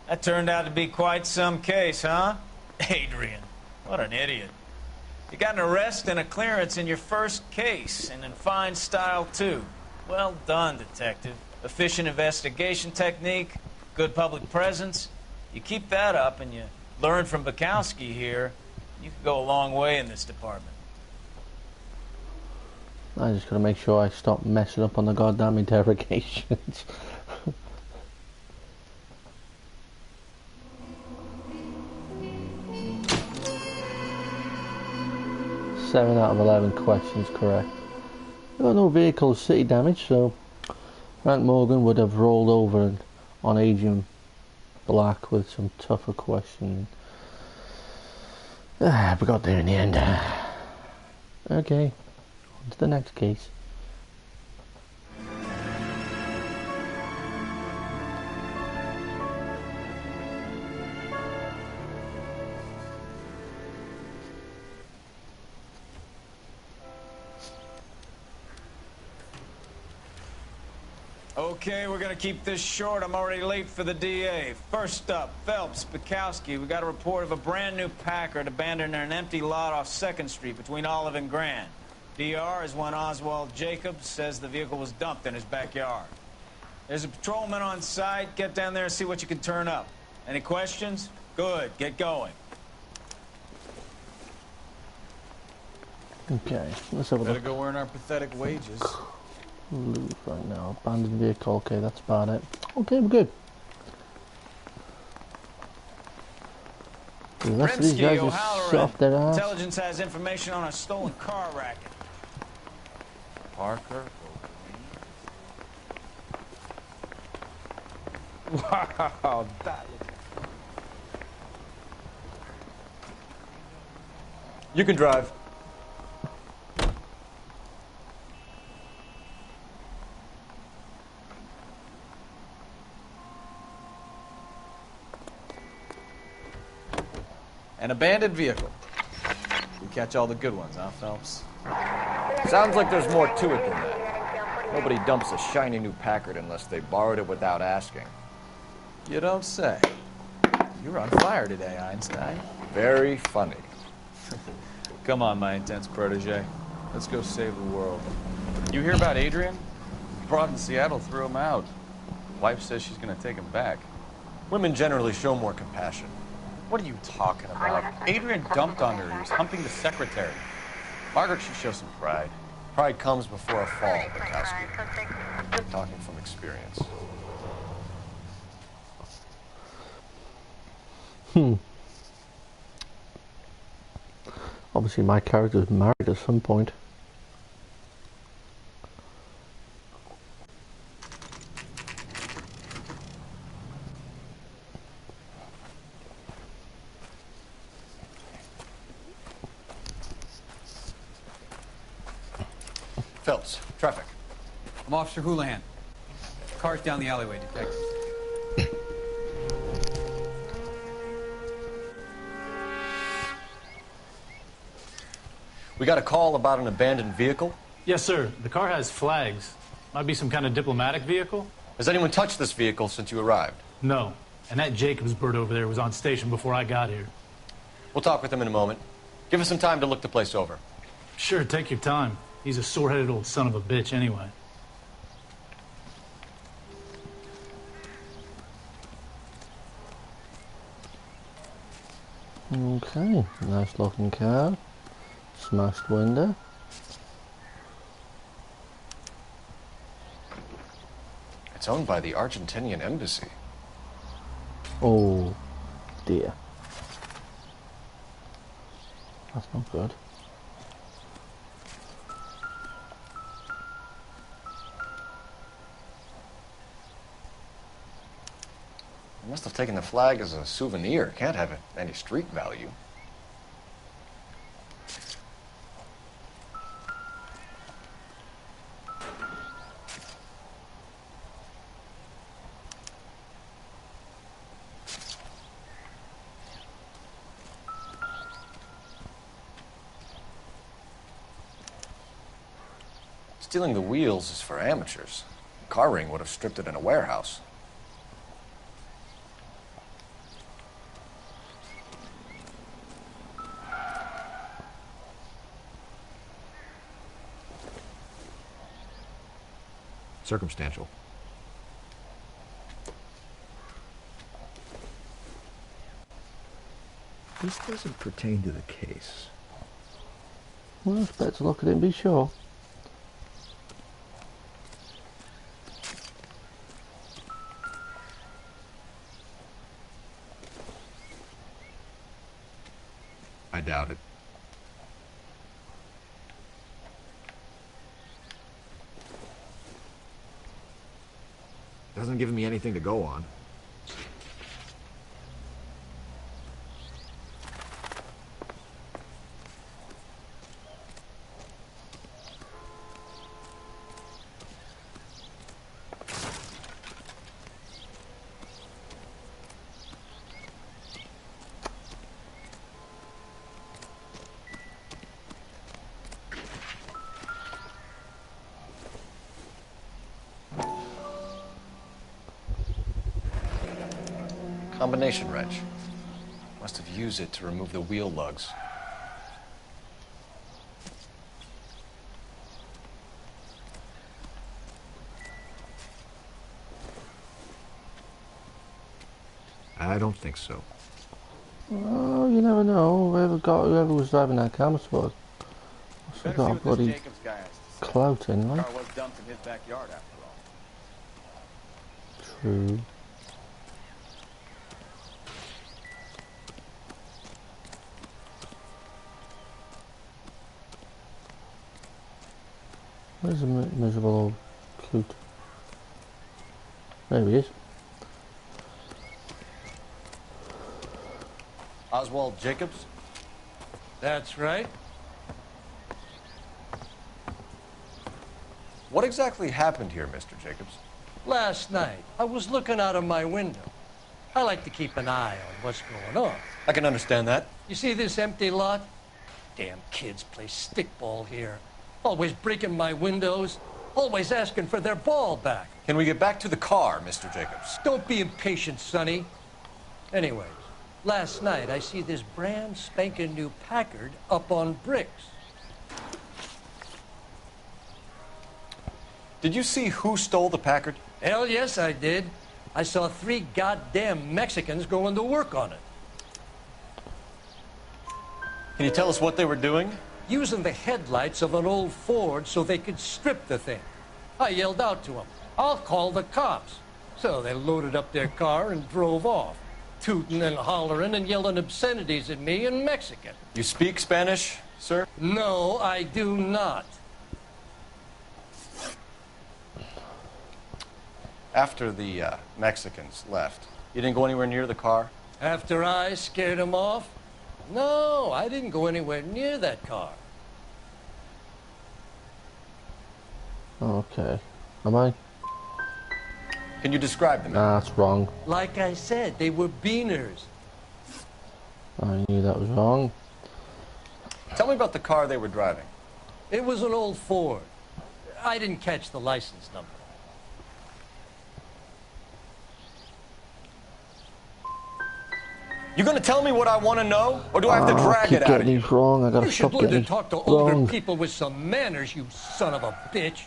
S11: That turned out to be quite some case, huh? Adrian, what an idiot. You got an arrest and a clearance in your first case, and in fine style, too. Well done, detective. Efficient investigation technique, good public presence. You keep that up and you learn from Bukowski here, you could go a long way in this department.
S1: I just gotta make sure I stop messing up on the goddamn interrogations. 7 out of 11 questions correct. There were no vehicle city damage, so Frank Morgan would have rolled over on Adrian Black with some tougher questions. We got there in the end. Okay, on to the next case.
S11: Okay, we're gonna keep this short. I'm already late for the DA. First up, Phelps, Bukowski. We got a report of a brand new Packard abandoned in an empty lot off 2nd Street between Olive and Grand. DR is one Oswald Jacobs says the vehicle was dumped in his backyard. There's a patrolman on site. Get down there and see what you can turn up. Any questions? Good, get going.
S1: Okay, let's have a
S17: Better
S1: look.
S17: go earn our pathetic wages.
S1: Loot right now. Abandoned vehicle. Okay, that's about it. Okay, we're good. The rest of these guys just shut off their ass.
S11: Intelligence has information on a stolen car racket.
S9: Parker.
S11: Wow, that looks...
S9: You can drive.
S17: An abandoned vehicle. We catch all the good ones, huh, Phelps?
S9: Sounds like there's more to it than that. Nobody dumps a shiny new Packard unless they borrowed it without asking.
S17: You don't say. You're on fire today, Einstein.
S9: Very funny.
S17: Come on, my intense protege. Let's go save the world. You hear about Adrian? Broad in Seattle threw him out. Wife says she's gonna take him back.
S9: Women generally show more compassion.
S17: What are you talking about? Adrian dumped on her. He was humping the secretary. Margaret should show some pride.
S9: Pride comes before a fall, Bukowski. I'm talking from experience.
S1: Obviously my character's married at some point.
S9: Phelps, traffic.
S3: I'm Officer Houlihan. Car's down the alleyway, detective.
S9: We got a call about an abandoned vehicle.
S19: Yes, sir. The car has flags. Might be some kind of diplomatic vehicle.
S9: Has anyone touched this vehicle since you arrived?
S19: No. And that Jacobs bird over there was on station before I got here.
S9: We'll talk with him in a moment. Give us some time to look the place over.
S19: Sure, take your time. He's a sore-headed old son of a bitch anyway.
S1: Okay, nice looking car. Smashed window.
S9: It's owned by the Argentinian embassy.
S1: Oh dear. That's not good.
S9: They must have taken the flag as a souvenir. Can't have any street value. Stealing the wheels is for amateurs. A car ring would have stripped it in a warehouse. Circumstantial.
S20: This doesn't pertain to the case.
S1: Well, let's better look at it and be sure.
S9: I doubt it. Doesn't give me anything to go on. Combination wrench. Must have used it to remove the wheel lugs. I don't think so.
S1: Oh, you never know. Whoever was driving that car must have got a bloody clout in, like.
S17: Car was dumped in his backyard after all.
S1: True. Where's the miserable old coot? There he is.
S9: Oswald Jacobs?
S21: That's right.
S9: What exactly happened here, Mr. Jacobs?
S21: Last night, I was looking out of my window. I like to keep an eye on what's going on.
S9: I can understand that.
S21: You see this empty lot? Damn kids play stickball here. Always breaking my windows. Always asking for their ball back.
S7: Can we get back to the car, Mr. Jacobs?
S21: Don't be impatient, Sonny. Anyways, last night I see this brand spanking new Packard up on bricks.
S7: Did you see who stole the Packard?
S21: Hell yes, I did. I saw 3 goddamn Mexicans going to work on it.
S7: Can you tell us what they were doing?
S21: Using the headlights of an old Ford so they could strip the thing. I yelled out to them, "I'll call the cops." So they loaded up their car and drove off, tooting and hollering and yelling obscenities at me in Mexican.
S7: You speak Spanish, sir?
S21: No, I do not.
S7: After the Mexicans left, you didn't go anywhere near the car?
S21: After I scared them off? No, I didn't go anywhere near that car.
S1: Okay. Am I?
S7: Can you describe them?
S1: Nah, that's wrong.
S21: Like I said, they were beaners.
S1: I knew that was wrong.
S7: Tell me about the car they were driving.
S21: It was an old Ford. I didn't catch the license number.
S7: You gonna tell me what I want to know, or do I have to drag it out of you?
S1: Getting these wrong. I gotta
S21: You should
S1: stop
S21: learn
S1: getting
S21: to talk to
S1: wrong.
S21: older people with some manners, you son of a bitch.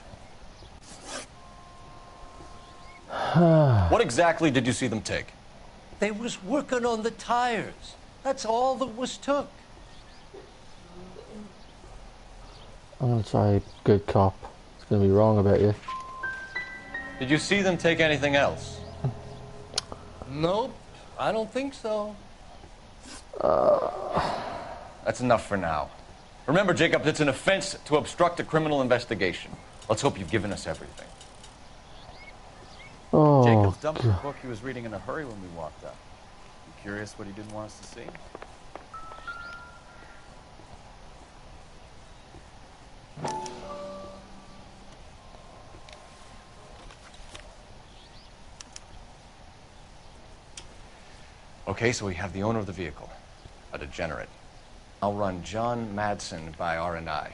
S7: What exactly did you see them take?
S21: They was working on the tires. That's all that was took.
S1: I'm gonna try good cop. It's gonna be wrong about you.
S7: Did you see them take anything else?
S21: Nope, I don't think so.
S7: That's enough for now. Remember, Jacob, it's an offense to obstruct a criminal investigation. Let's hope you've given us everything.
S1: Oh,
S17: Jacobs dumped the book he was reading in a hurry when we walked up. You curious what he didn't want us to see?
S7: Okay, so we have the owner of the vehicle, a degenerate. I'll run John Madsen by R&I.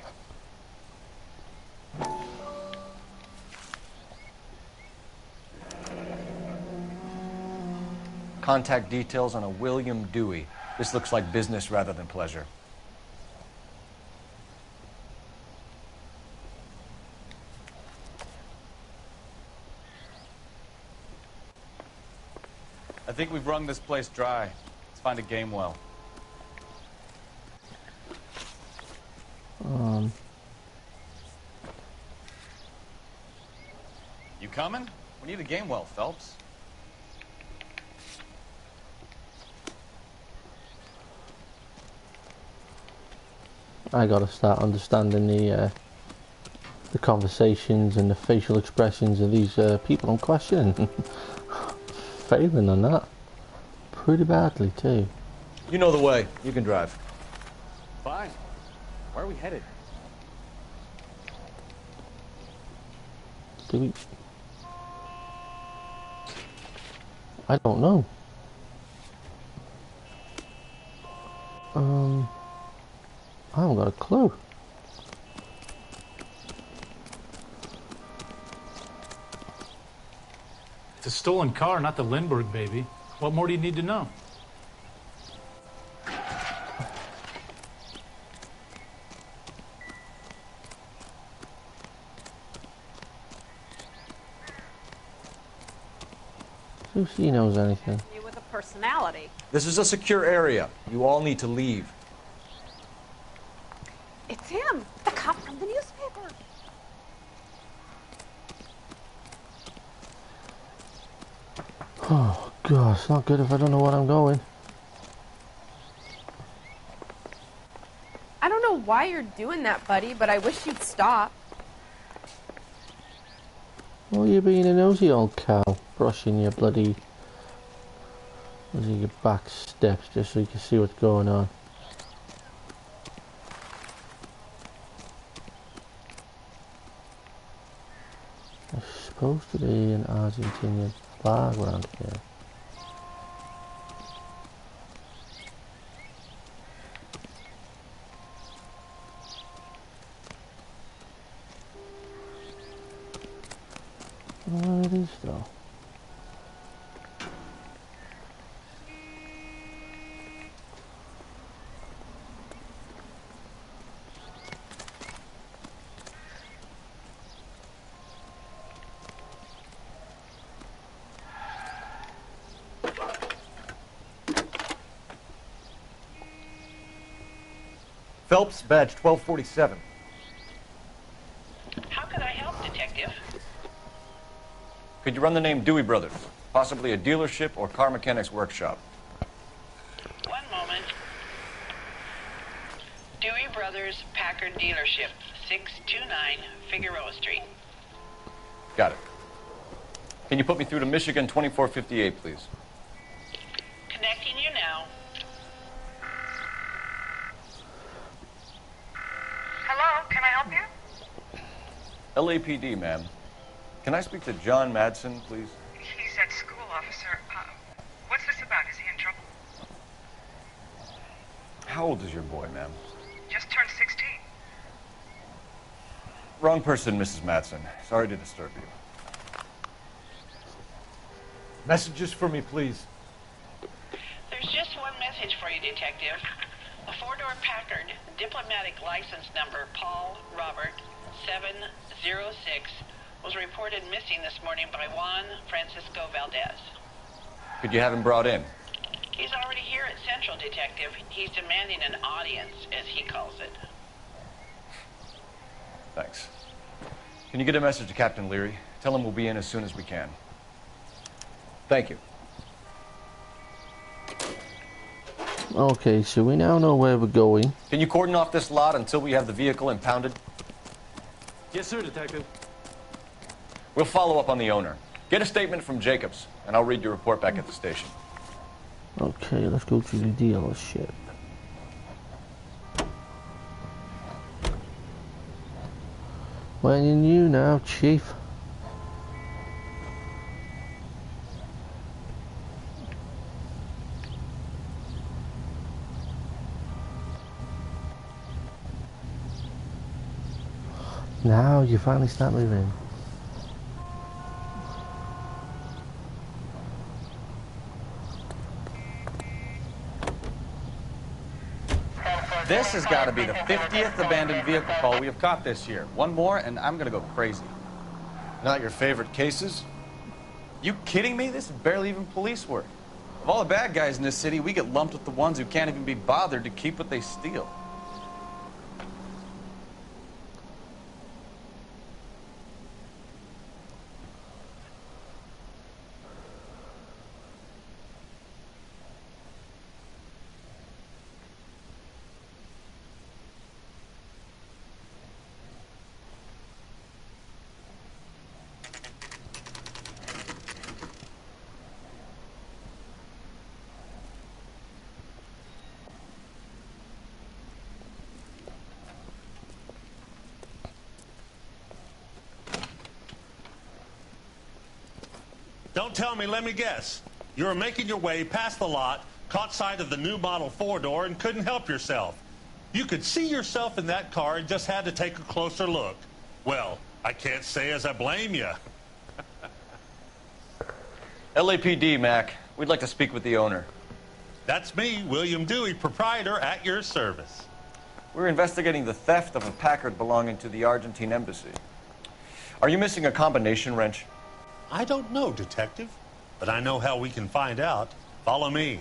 S7: Contact details on a William Dewey. This looks like business rather than pleasure.
S17: I think we've wrung this place dry. Let's find a game well. You coming? We need a game well, Phelps.
S1: I gotta start understanding the conversations and the facial expressions of these people I'm questioning. Failing on that pretty badly too.
S7: You know the way. You can drive.
S17: Fine. Where are we headed?
S1: Do we? I don't know. I haven't got a clue.
S19: It's a stolen car, not the Lindbergh baby. What more do you need to know?
S1: See if she knows anything.
S8: You with a personality.
S7: This is a secure area. You all need to leave.
S8: It's him, the cop from the newspaper.
S1: Oh gosh, it's not good if I don't know where I'm going.
S10: I don't know why you're doing that, buddy, but I wish you'd stop.
S1: Oh, you're being a nosy old cow, brushing your bloody... your back steps just so you can see what's going on. There's supposed to be an Argentinian flag around here. don't know where it is though.
S7: Phelps, badge 1247.
S2: How can I help, Detective?
S7: Could you run the name Dewey Brothers? Possibly a dealership or car mechanics workshop.
S2: One moment. Dewey Brothers Packard Dealership, 629 Figueroa Street.
S7: Got it. Can you put me through to Michigan 2458, please?
S2: Connecting you now.
S14: Hello, can I help you?
S7: LAPD, ma'am. Can I speak to John Madsen, please?
S14: He's at school, officer. What's this about? Is he in trouble?
S7: How old is your boy, ma'am?
S14: Just turned 16.
S7: Wrong person, Mrs. Madsen. Sorry to disturb you. Messages for me, please.
S2: There's just one message for you, Detective. A four-door Packard, diplomatic license number Paul Robert 706, was reported missing this morning by Juan Francisco Valdez.
S7: Could you have him brought in?
S2: He's already here at Central, Detective. He's demanding an audience, as he calls it.
S7: Thanks. Can you get a message to Captain Leary? Tell him we'll be in as soon as we can.
S12: Thank you.
S1: Okay, so we now know where we're going.
S7: Can you cordon off this lot until we have the vehicle impounded?
S19: Yes, sir, Detective.
S7: We'll follow up on the owner. Get a statement from Jacobs, and I'll read your report back at the station.
S1: Okay, let's go to the dealership. Waiting you now, Chief. Now you finally start moving.
S17: This has got to be the 50th abandoned vehicle call we have caught this year. One more, and I'm going to go crazy.
S9: Not your favorite cases?
S17: You kidding me? This is barely even police work. Of all the bad guys in this city, we get lumped with the ones who can't even be bothered to keep what they steal.
S16: Don't tell me, let me guess. You were making your way past the lot, caught sight of the new model four-door, and couldn't help yourself. You could see yourself in that car and just had to take a closer look. Well, I can't say as I blame you.
S7: LAPD, Mac. We'd like to speak with the owner.
S16: That's me, William Dewey, proprietor, at your service.
S7: We're investigating the theft of a Packard belonging to the Argentine embassy. Are you missing a combination wrench?
S16: I don't know, Detective, but I know how we can find out. Follow me.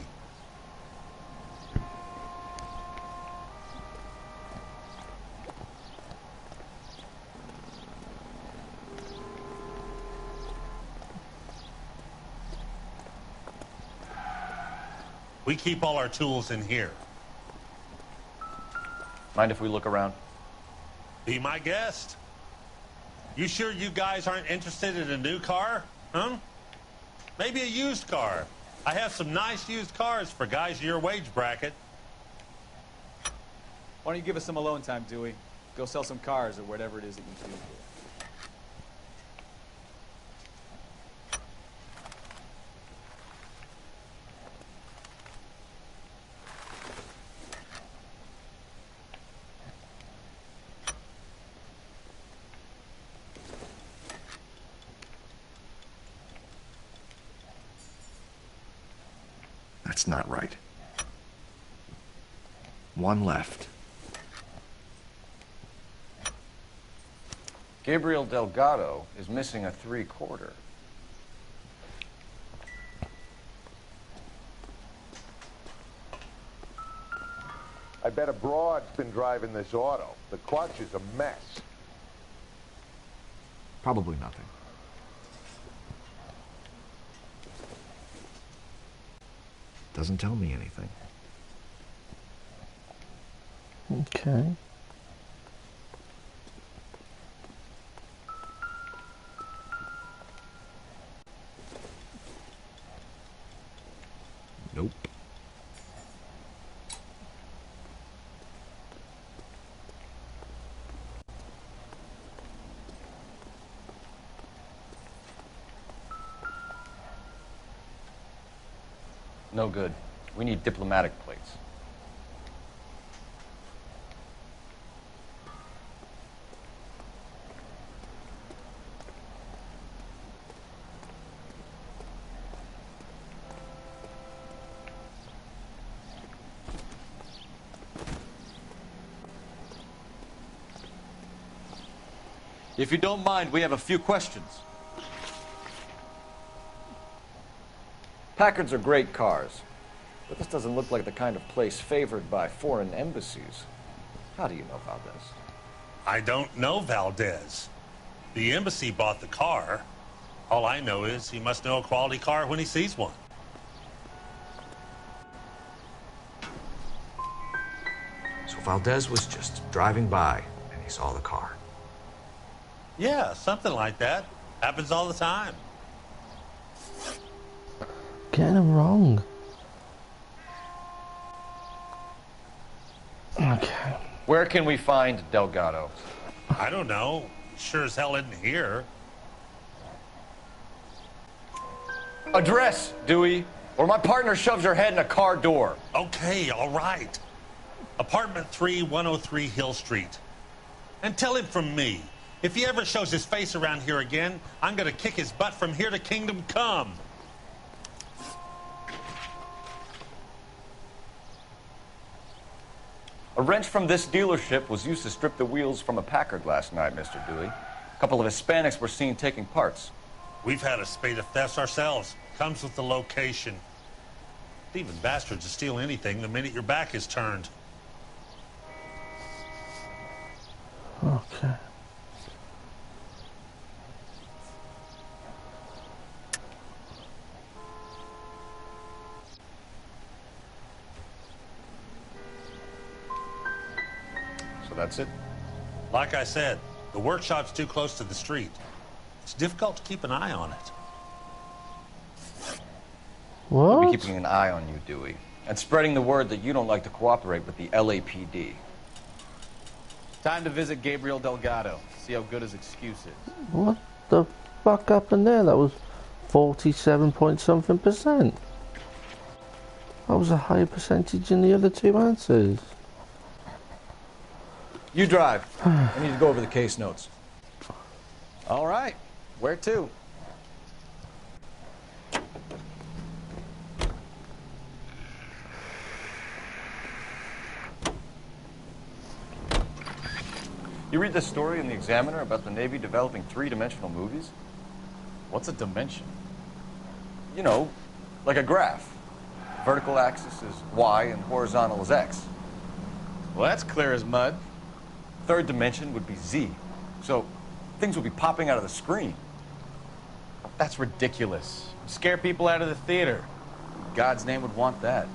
S16: We keep all our tools in here.
S7: Mind if we look around?
S16: Be my guest. You sure you guys aren't interested in a new car? Huh? Maybe a used car. I have some nice used cars for guys your wage bracket.
S17: Why don't you give us some alone time, Dewey? Go sell some cars or whatever it is that you do.
S13: That's not right. One left.
S7: Gabriel Delgado is missing a 3/4.
S6: I bet a broad's been driving this auto. The clutch is a mess.
S13: Probably nothing. Doesn't tell me anything.
S1: Okay.
S13: Nope.
S7: No good. We need diplomatic plates.
S9: If you don't mind, we have a few questions.
S7: Packards are great cars, but this doesn't look like the kind of place favored by foreign embassies. How do you know Valdez?
S16: I don't know Valdez. The embassy bought the car. All I know is he must know a quality car when he sees one.
S12: So Valdez was just driving by, and he saw the car.
S16: Yeah, something like that. Happens all the time.
S1: Getting them wrong. Okay.
S7: Where can we find Delgado?
S16: I don't know. Sure as hell isn't here.
S7: Address, Dewey, or my partner shoves her head in a car door.
S16: Okay, all right. Apartment 3, 103 Hill Street. And tell him from me, if he ever shows his face around here again, I'm gonna kick his butt from here to Kingdom Come.
S7: A wrench from this dealership was used to strip the wheels from a Packard last night, Mr. Dewey. A couple of Hispanics were seen taking parts.
S16: We've had a spate of thefts ourselves. Comes with the location. Thieving bastards will steal anything the minute your back is turned.
S1: Okay.
S7: So that's it?
S16: Like I said, the workshop's too close to the street. It's difficult to keep an eye on it.
S1: What?
S7: We'll be keeping an eye on you, Dewey, and spreading the word that you don't like to cooperate with the LAPD.
S17: Time to visit Gabriel Delgado. See how good his excuse is.
S1: What the fuck happened there? That was 47 point something percent. That was a higher percentage than the other two answers.
S9: You drive. I need to go over the case notes.
S17: All right. Where to?
S7: You read this story in the Examiner about the Navy developing three-dimensional movies?
S17: What's a dimension?
S7: You know, like a graph. Vertical axis is Y and horizontal is X.
S17: Well, that's clear as mud.
S7: Third dimension would be Z. So things would be popping out of the screen.
S17: That's ridiculous. Scare people out of the theater. God's name would want that.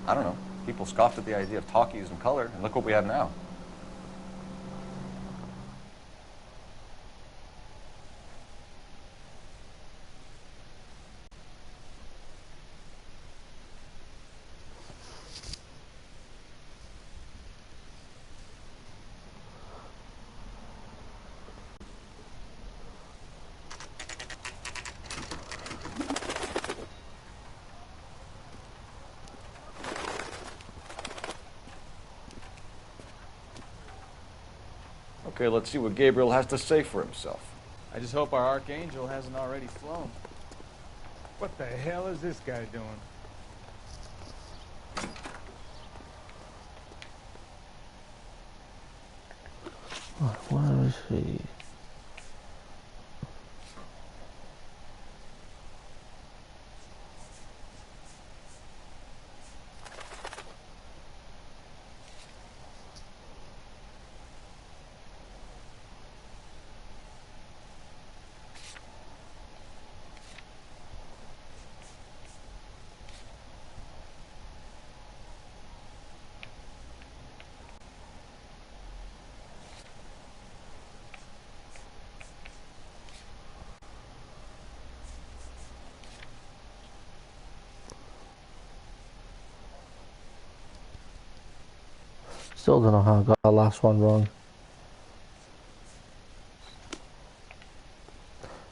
S7: I don't know. People scoffed at the idea of talkies in color, and look what we have now. Okay, let's see what Gabriel has to say for himself.
S17: I just hope our Archangel hasn't already flown.
S15: What the hell is this guy doing?
S1: Where is he? Still don't know how I got the last one wrong.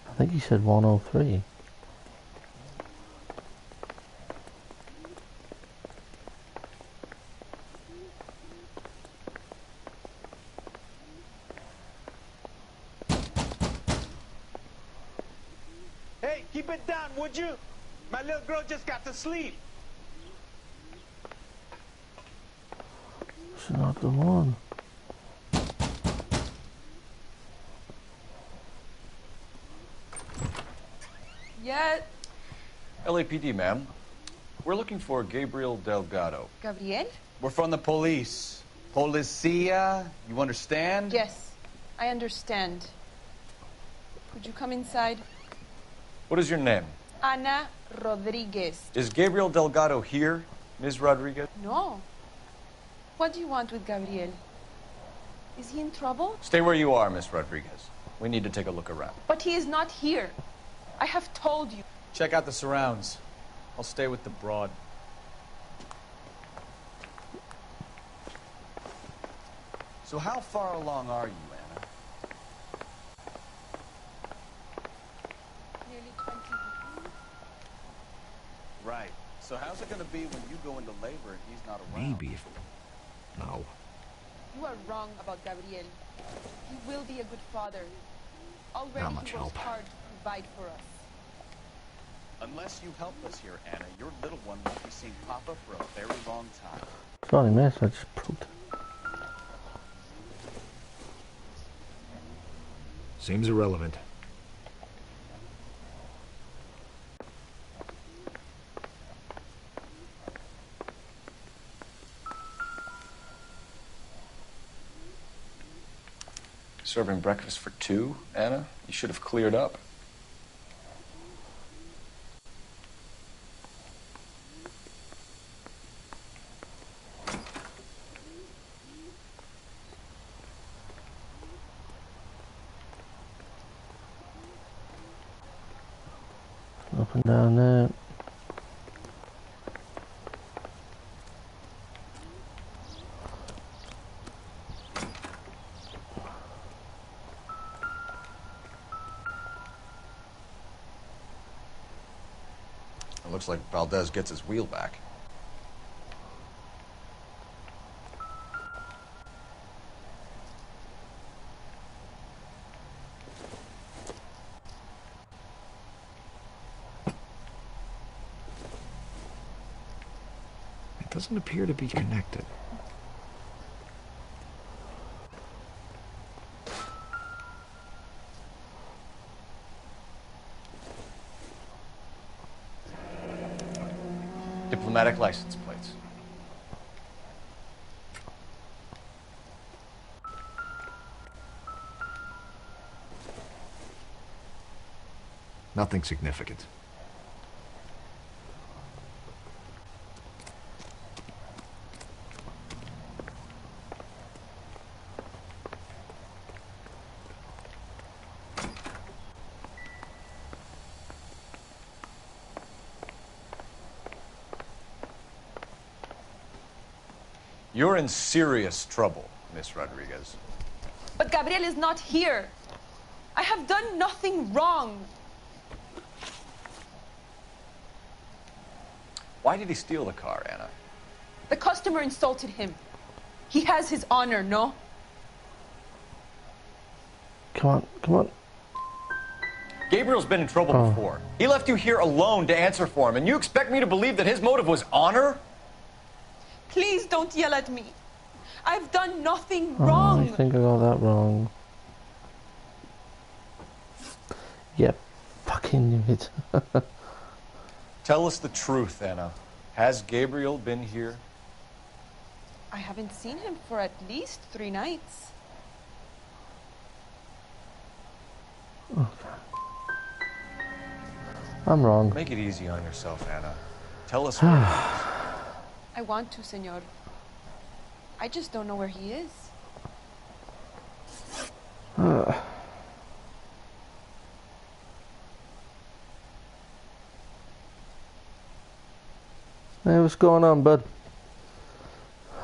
S1: I think he said 103.
S5: Hey, keep it down, would you? My little girl just got to sleep.
S1: It's not the one.
S10: Yet.
S9: LAPD, ma'am. We're looking for Gabriel Delgado.
S10: Gabriel?
S17: We're from the police. Policia, you understand?
S10: Yes, I understand. Could you come inside?
S9: What is your name?
S10: Ana Rodriguez.
S9: Is Gabriel Delgado here, Ms. Rodriguez?
S10: No. What do you want with Gabriel? Is he in trouble?
S9: Stay where you are, Ms. Rodriguez. We need to take a look around.
S10: But he is not here. I have told you.
S17: Check out the surrounds. I'll stay with the broad. So how far along are you, Anna?
S10: Nearly 20 years.
S17: Right. So how's it going to be when you go into labor and he's not around?
S20: Maybe if... No.
S10: You are wrong about Gabriel. He will be a good father. Already
S20: Not much
S10: he works
S20: help.
S10: hard to provide for us.
S17: Unless you help us here, Anna, your little one won't be seeing Papa for a very long time.
S1: Sorry, miss, I just pooped.
S20: Seems irrelevant.
S9: Serving breakfast for two, Anna? You should have cleared up.
S1: Up and down there.
S9: It looks like Valdez gets his wheel back.
S20: It doesn't appear to be connected.
S9: Diplomatic license plates.
S20: Nothing significant.
S9: You're in serious trouble, Miss Rodriguez.
S10: But Gabriel is not here. I have done nothing wrong.
S9: Why did he steal the car, Anna?
S10: The customer insulted him. He has his honor, no?
S1: Come on, come on.
S9: Gabriel's been in trouble before. He left you here alone to answer for him, and you expect me to believe that his motive was honor?
S10: Please don't yell at me. I've done nothing
S1: Oh,
S10: wrong.
S1: I think I got that wrong. Yep, fucking knew it.
S9: Tell us the truth, Anna. Has Gabriel been here?
S10: I haven't seen him for at least 3 nights.
S1: I'm wrong.
S9: Make it easy on yourself, Anna. Tell us where he is.
S10: I want to, senor. I just don't know where he is.
S1: Hey, what's going on, bud?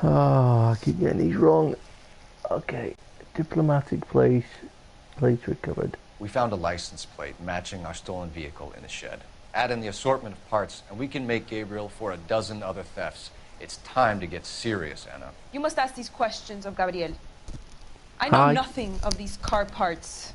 S1: Oh, I keep getting these wrong. Okay, diplomatic plates recovered.
S9: We found a license plate matching our stolen vehicle in the shed. Add in the assortment of parts, and we can make Gabriel for a dozen other thefts. It's time to get serious, Anna.
S10: You must ask these questions of Gabriel. I know
S1: Hi.
S10: nothing of these car parts.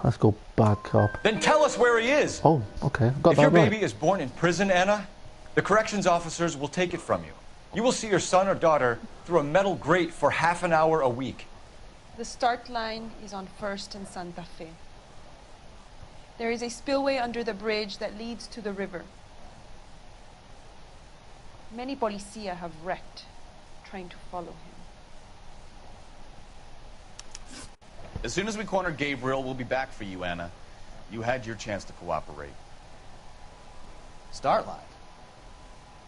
S1: Let's go back up.
S9: Then tell us where he is!
S1: Oh, okay, got
S9: If
S1: that
S9: your
S1: right.
S9: baby is born in prison, Anna, the corrections officers will take it from you. You will see your son or daughter through a metal grate for half an hour a week.
S10: The start line is on 1st and Santa Fe. There is a spillway under the bridge that leads to the river. Many policia have wrecked trying to follow him.
S17: As soon as we corner Gabriel, we'll be back for you, Anna. You had your chance to cooperate. Start line?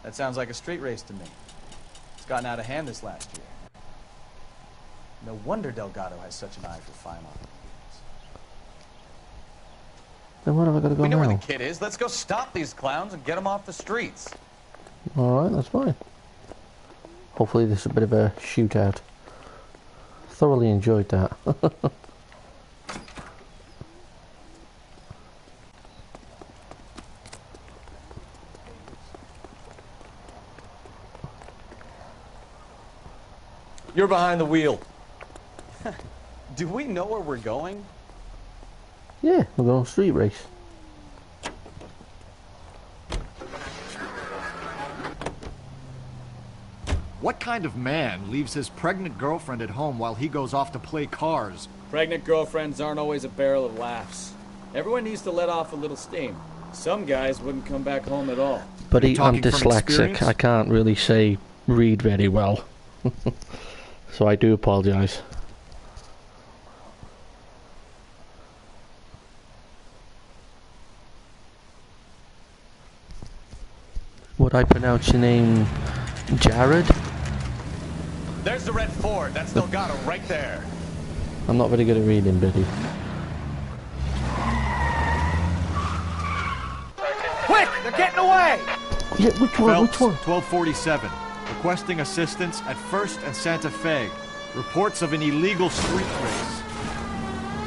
S17: That sounds like a street race to me. It's gotten out of hand this last year. No wonder Delgado has such an eye for fine automobiles.
S1: Then where have I got to go
S17: We know
S1: now?
S17: where the kid is. Let's go stop these clowns and get them off the streets.
S1: Alright, that's fine. Hopefully this is a bit of a shootout. Thoroughly enjoyed that.
S9: You're behind the wheel.
S17: Do we know where we're going?
S1: Yeah, we're going street race.
S4: What kind of man leaves his pregnant girlfriend at home while he goes off to play cars?
S15: Pregnant girlfriends aren't always a barrel of laughs. Everyone needs to let off a little steam. Some guys wouldn't come back home at all.
S1: But I'm
S4: talking from
S1: dyslexic.
S4: experience?
S1: I can't really read very well. So I do apologise. Would I pronounce your name Jared?
S17: There's the red Ford. That's Delgado right there.
S1: I'm not very good at reading, Biddy.
S17: Quick! They're getting away!
S1: Yeah, which one?
S4: Phelps,
S1: Which one?
S4: 1247. Requesting assistance at 1st and Santa Fe. Reports of an illegal street race.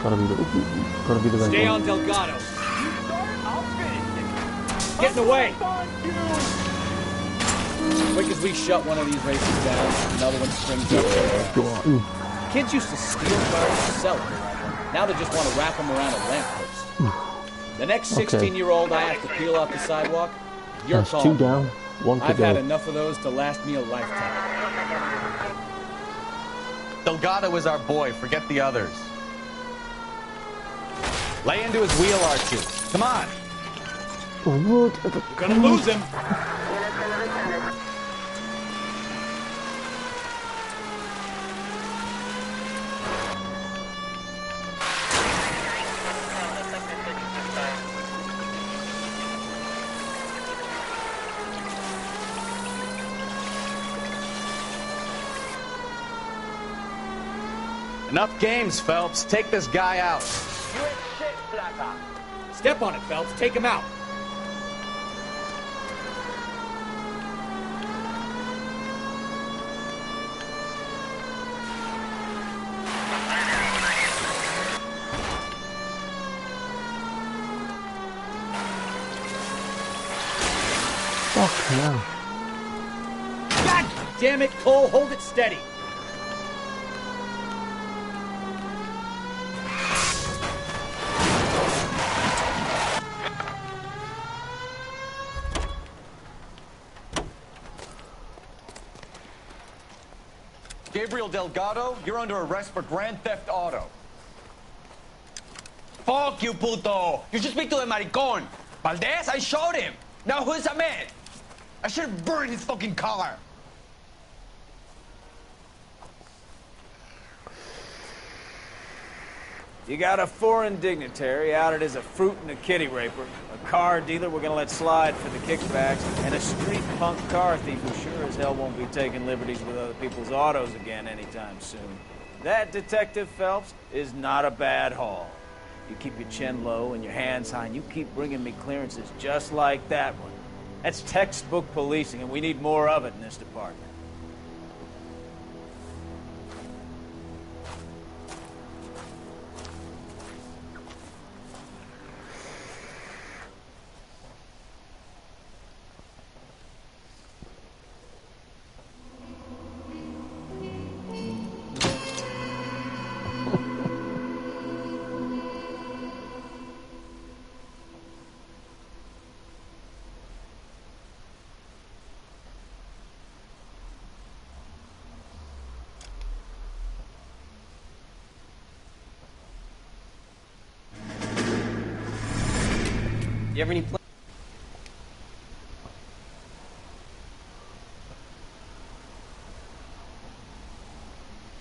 S1: Gotta be the right
S15: Stay
S1: one.
S15: on Delgado. Getting away. Quick as we shut one of these races down, another one springs up.
S1: Go on.
S15: Kids used to steal cars and sell them. Now they just want to wrap them around a lamppost. The next
S1: Okay.
S15: 16-year-old I have to peel off the sidewalk, your
S1: That's
S15: call.
S1: 2 down, 1 to
S15: I've
S1: go.
S15: had enough of those to last me a lifetime.
S17: Delgado is our boy. Forget the others. Lay into his wheel arches. Come on.
S1: What?
S15: You're gonna lose him.
S17: Enough games, Phelps. Take this guy out.
S15: Step on it, Phelps. Take him out.
S1: Fuck no.
S15: God damn it, Cole. Hold it steady.
S9: Gabriel Delgado, you're under arrest for grand theft auto.
S18: Fuck you, puto! You should speak to the maricón. Valdez, I showed him. Now who's Ahmed? I should have burned his fucking car.
S15: You got a foreign dignitary outed as a fruit and a kitty raper, a car dealer we're gonna let slide for the kickbacks, and a street punk car thief who sure as hell won't be taking liberties with other people's autos again anytime soon. That, Detective Phelps, is not a bad haul. You keep your chin low and your hands high, and you keep bringing me clearances just like that one. That's textbook policing, and we need more of it in this department.
S18: You have any plans?